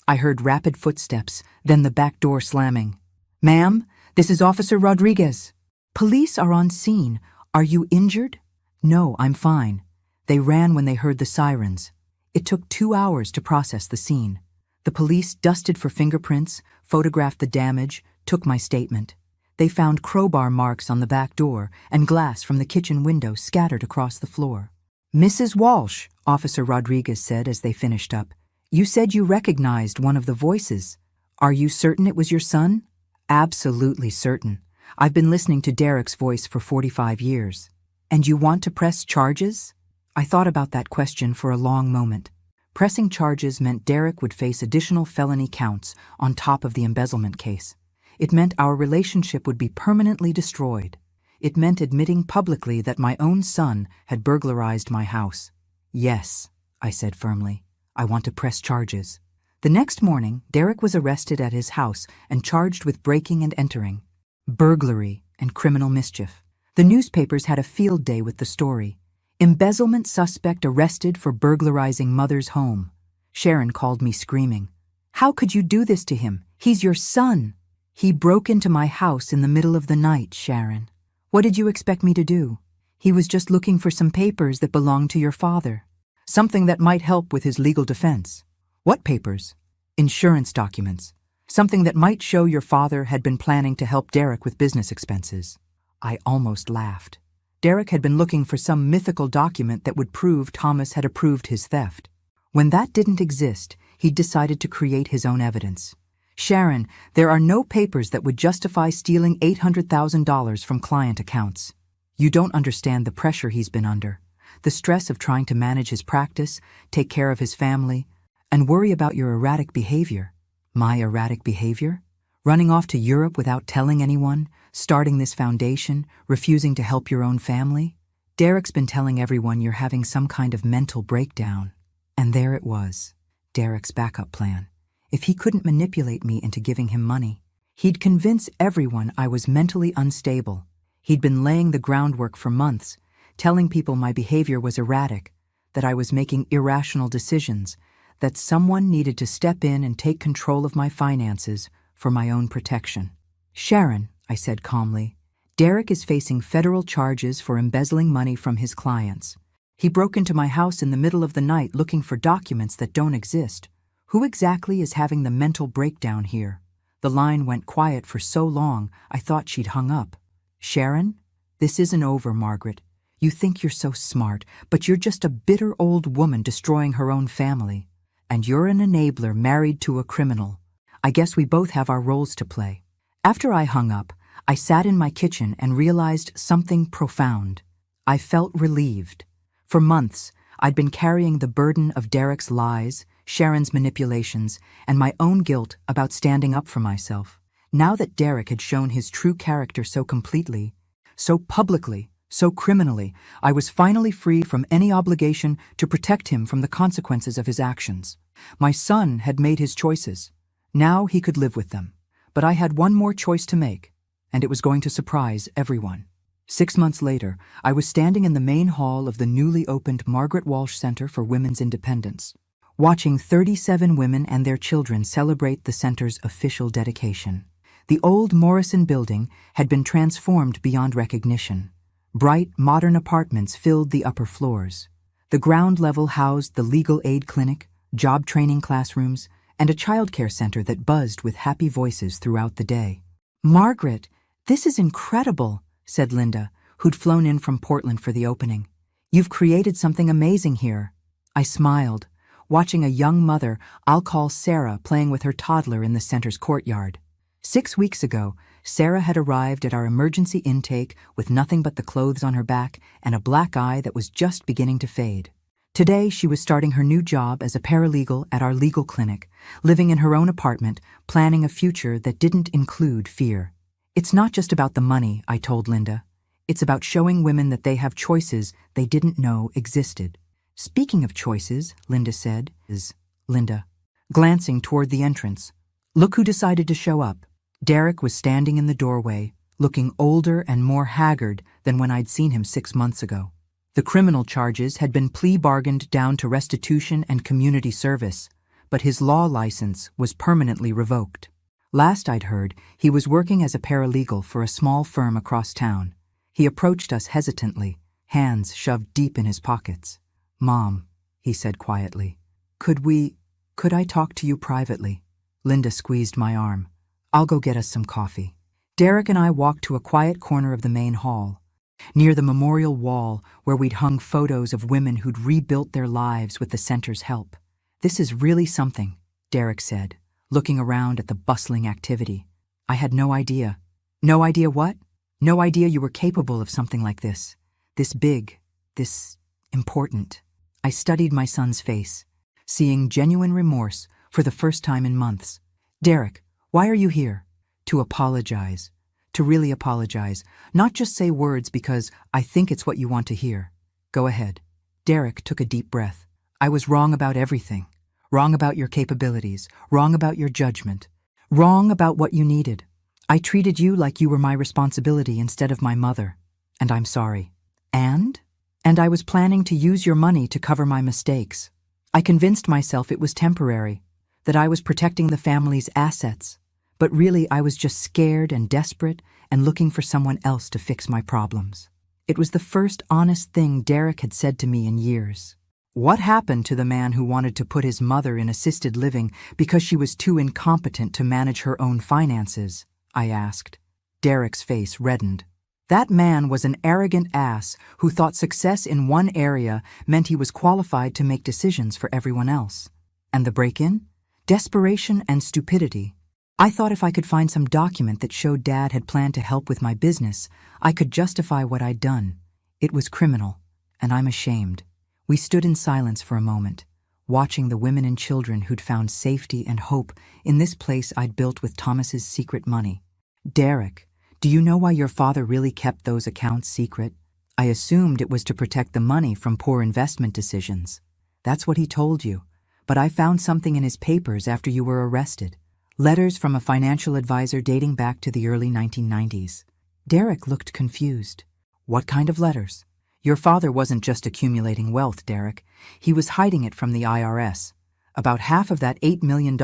I heard rapid footsteps, then the back door slamming. Ma'am, this is Officer Rodriguez. Police are on scene. Are you injured? No, I'm fine. They ran when they heard the sirens. It took 2 hours to process the scene. The police dusted for fingerprints, photographed the damage, took my statement. They found crowbar marks on the back door and glass from the kitchen window scattered across the floor. Mrs. Walsh, Officer Rodriguez said as they finished up, you said you recognized one of the voices. Are you certain it was your son? Absolutely certain. I've been listening to Derek's voice for 45 years. And you want to press charges? I thought about that question for a long moment. Pressing charges meant Derek would face additional felony counts on top of the embezzlement case. It meant our relationship would be permanently destroyed. It meant admitting publicly that my own son had burglarized my house. Yes, I said firmly. I want to press charges. The next morning, Derek was arrested at his house and charged with breaking and entering, burglary, and criminal mischief. The newspapers had a field day with the story. Embezzlement suspect arrested for burglarizing mother's home. Sharon called me screaming. How could you do this to him? He's your son. He broke into my house in the middle of the night, Sharon. What did you expect me to do? He was just looking for some papers that belonged to your father. Something that might help with his legal defense. What papers? Insurance documents. Something that might show your father had been planning to help Derek with business expenses. I almost laughed. Derek had been looking for some mythical document that would prove Thomas had approved his theft. When that didn't exist, he'd decided to create his own evidence. Sharon, there are no papers that would justify stealing $800,000 from client accounts. You don't understand the pressure he's been under, the stress of trying to manage his practice, take care of his family, and worry about your erratic behavior. My erratic behavior? Running off to Europe without telling anyone, starting this foundation, refusing to help your own family? Derek's been telling everyone you're having some kind of mental breakdown. And there it was, Derek's backup plan. If he couldn't manipulate me into giving him money, he'd convince everyone I was mentally unstable. He'd been laying the groundwork for months, telling people my behavior was erratic, that I was making irrational decisions, that someone needed to step in and take control of my finances for my own protection. "Sharon," I said calmly, "Derek is facing federal charges for embezzling money from his clients. He broke into my house in the middle of the night looking for documents that don't exist. Who exactly is having the mental breakdown here?" The line went quiet for so long I thought she'd hung up. "Sharon, this isn't over, Margaret. You think you're so smart, but you're just a bitter old woman destroying her own family. And you're an enabler married to a criminal. I guess we both have our roles to play." After I hung up, I sat in my kitchen and realized something profound. I felt relieved. For months, I'd been carrying the burden of Derek's lies, Sharon's manipulations, and my own guilt about standing up for myself. Now that Derek had shown his true character so completely, so publicly, so criminally, I was finally free from any obligation to protect him from the consequences of his actions. My son had made his choices. Now he could live with them. But I had one more choice to make, and it was going to surprise everyone. 6 months later, I was standing in the main hall of the newly opened Margaret Walsh Center for Women's Independence, watching 37 women and their children celebrate the center's official dedication. The old Morrison building had been transformed beyond recognition. Bright, modern apartments filled the upper floors. The ground level housed the legal aid clinic, job training classrooms, and a childcare center that buzzed with happy voices throughout the day. "Margaret, this is incredible," said Linda, who'd flown in from Portland for the opening. "You've created something amazing here." I smiled, watching a young mother I'll call Sarah playing with her toddler in the center's courtyard. 6 weeks ago, Sarah had arrived at our emergency intake with nothing but the clothes on her back and a black eye that was just beginning to fade. Today, she was starting her new job as a paralegal at our legal clinic, living in her own apartment, planning a future that didn't include fear. "It's not just about the money," I told Linda. "It's about showing women that they have choices they didn't know existed." "Speaking of choices," Linda said, Linda, glancing toward the entrance. "Look who decided to show up." Derek was standing in the doorway, looking older and more haggard than when I'd seen him 6 months ago. The criminal charges had been plea bargained down to restitution and community service, but his law license was permanently revoked. Last I'd heard, he was working as a paralegal for a small firm across town. He approached us hesitantly, hands shoved deep in his pockets. "Mom," he said quietly, could I talk to you privately?" Linda squeezed my arm. "I'll go get us some coffee." Derek and I walked to a quiet corner of the main hall, near the memorial wall where we'd hung photos of women who'd rebuilt their lives with the center's help. "This is really something," Derek said, looking around at the bustling activity. "I had no idea." "No idea what?" "No idea you were capable of something like this. This big, this important." I studied my son's face, seeing genuine remorse for the first time in months. "Derek, why are you here?" "To apologize. To really apologize. Not just say words because I think it's what you want to hear." "Go ahead." Derek took a deep breath. "I was wrong about everything. Wrong about your capabilities. Wrong about your judgment. Wrong about what you needed. I treated you like you were my responsibility instead of my mother. And I'm sorry. And I was planning to use your money to cover my mistakes. I convinced myself it was temporary, that I was protecting the family's assets. But really, I was just scared and desperate and looking for someone else to fix my problems." It was the first honest thing Derek had said to me in years. What happened to the man who wanted to put his mother in assisted living because she was too incompetent to manage her own finances? I asked. Derek's face reddened. That man was an arrogant ass who thought success in one area meant he was qualified to make decisions for everyone else. And the break-in? Desperation and stupidity. I thought if I could find some document that showed Dad had planned to help with my business, I could justify what I'd done. It was criminal, and I'm ashamed. We stood in silence for a moment, watching the women and children who'd found safety and hope in this place I'd built with Thomas's secret money. Derek, do you know why your father really kept those accounts secret? I assumed it was to protect the money from poor investment decisions. That's what he told you. But I found something in his papers after you were arrested. Letters from a financial advisor dating back to the early 1990s. Derek looked confused. What kind of letters? Your father wasn't just accumulating wealth, Derek. He was hiding it from the IRS. About half of that $8 million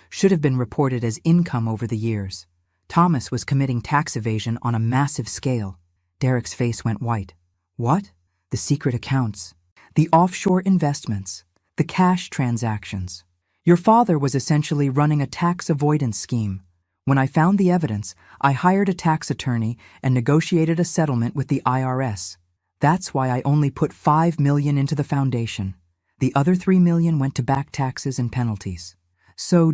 should have been reported as income over the years. Thomas was committing tax evasion on a massive scale. Derek's face went white. What? The secret accounts. The offshore investments. The cash transactions. Your father was essentially running a tax avoidance scheme. When I found the evidence, I hired a tax attorney and negotiated a settlement with the IRS. That's why I only put $5 million into the foundation. The other $3 million went to back taxes and penalties. So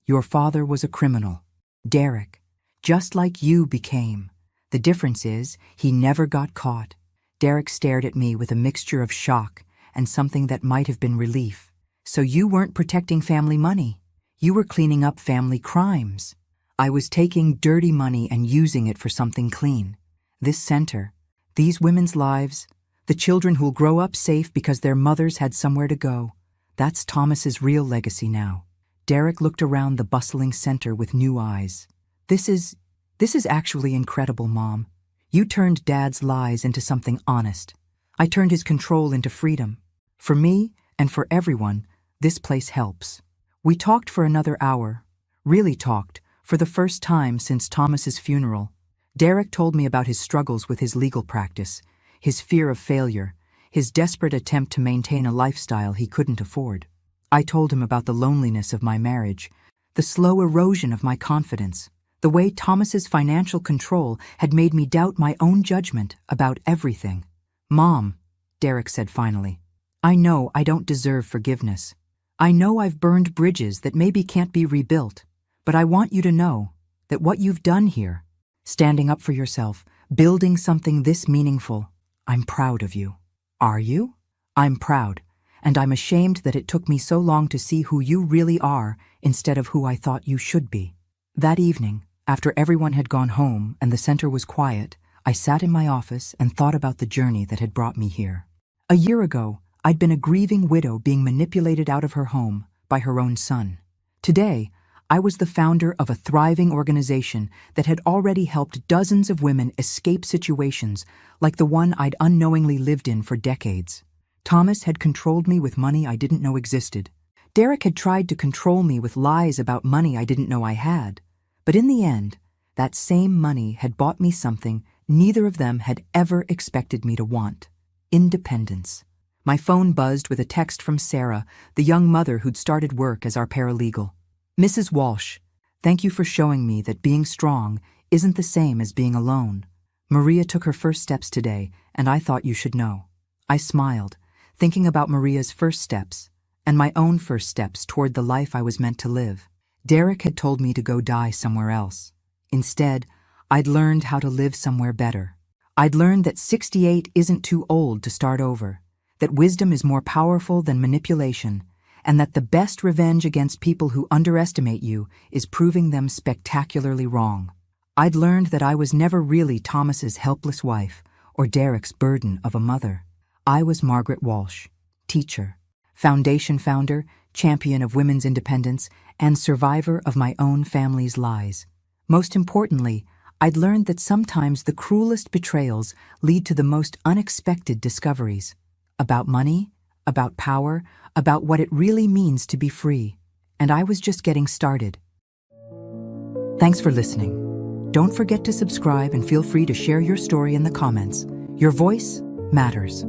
your father was a criminal. Derek, just like you became. The difference is, he never got caught. Derek stared at me with a mixture of shock and something that might have been relief. So you weren't protecting family money. You were cleaning up family crimes. I was taking dirty money and using it for something clean. This center, these women's lives, the children who'll grow up safe because their mothers had somewhere to go. That's Thomas's real legacy now. Derek looked around the bustling center with new eyes. This is actually incredible, Mom. You turned Dad's lies into something honest. I turned his control into freedom. For me, and for everyone, this place helps. We talked for another hour. Really talked, for the first time since Thomas's funeral. Derek told me about his struggles with his legal practice, his fear of failure, his desperate attempt to maintain a lifestyle he couldn't afford. I told him about the loneliness of my marriage, the slow erosion of my confidence, the way Thomas's financial control had made me doubt my own judgment about everything. Mom, Derek said finally, I know I don't deserve forgiveness. I know I've burned bridges that maybe can't be rebuilt, but I want you to know that what you've done here, standing up for yourself, building something this meaningful, I'm proud of you. Are you? I'm proud, and I'm ashamed that it took me so long to see who you really are instead of who I thought you should be. That evening, after everyone had gone home and the center was quiet, I sat in my office and thought about the journey that had brought me here. A year ago, I'd been a grieving widow being manipulated out of her home by her own son. Today, I was the founder of a thriving organization that had already helped dozens of women escape situations like the one I'd unknowingly lived in for decades. Thomas had controlled me with money I didn't know existed. Derek had tried to control me with lies about money I didn't know I had. But in the end, that same money had bought me something neither of them had ever expected me to want: independence. My phone buzzed with a text from Sarah, the young mother who'd started work as our paralegal. Mrs. Walsh, thank you for showing me that being strong isn't the same as being alone. Maria took her first steps today, and I thought you should know. I smiled, thinking about Maria's first steps, and my own first steps toward the life I was meant to live. Derek had told me to go die somewhere else. Instead, I'd learned how to live somewhere better. I'd learned that 68 isn't too old to start over, that wisdom is more powerful than manipulation, and that the best revenge against people who underestimate you is proving them spectacularly wrong. I'd learned that I was never really Thomas's helpless wife or Derek's burden of a mother. I was Margaret Walsh, teacher, foundation founder, champion of women's independence, and survivor of my own family's lies. Most importantly, I'd learned that sometimes the cruelest betrayals lead to the most unexpected discoveries. About money, about power, about what it really means to be free. And I was just getting started. Thanks for listening. Don't forget to subscribe and feel free to share your story in the comments. Your voice matters.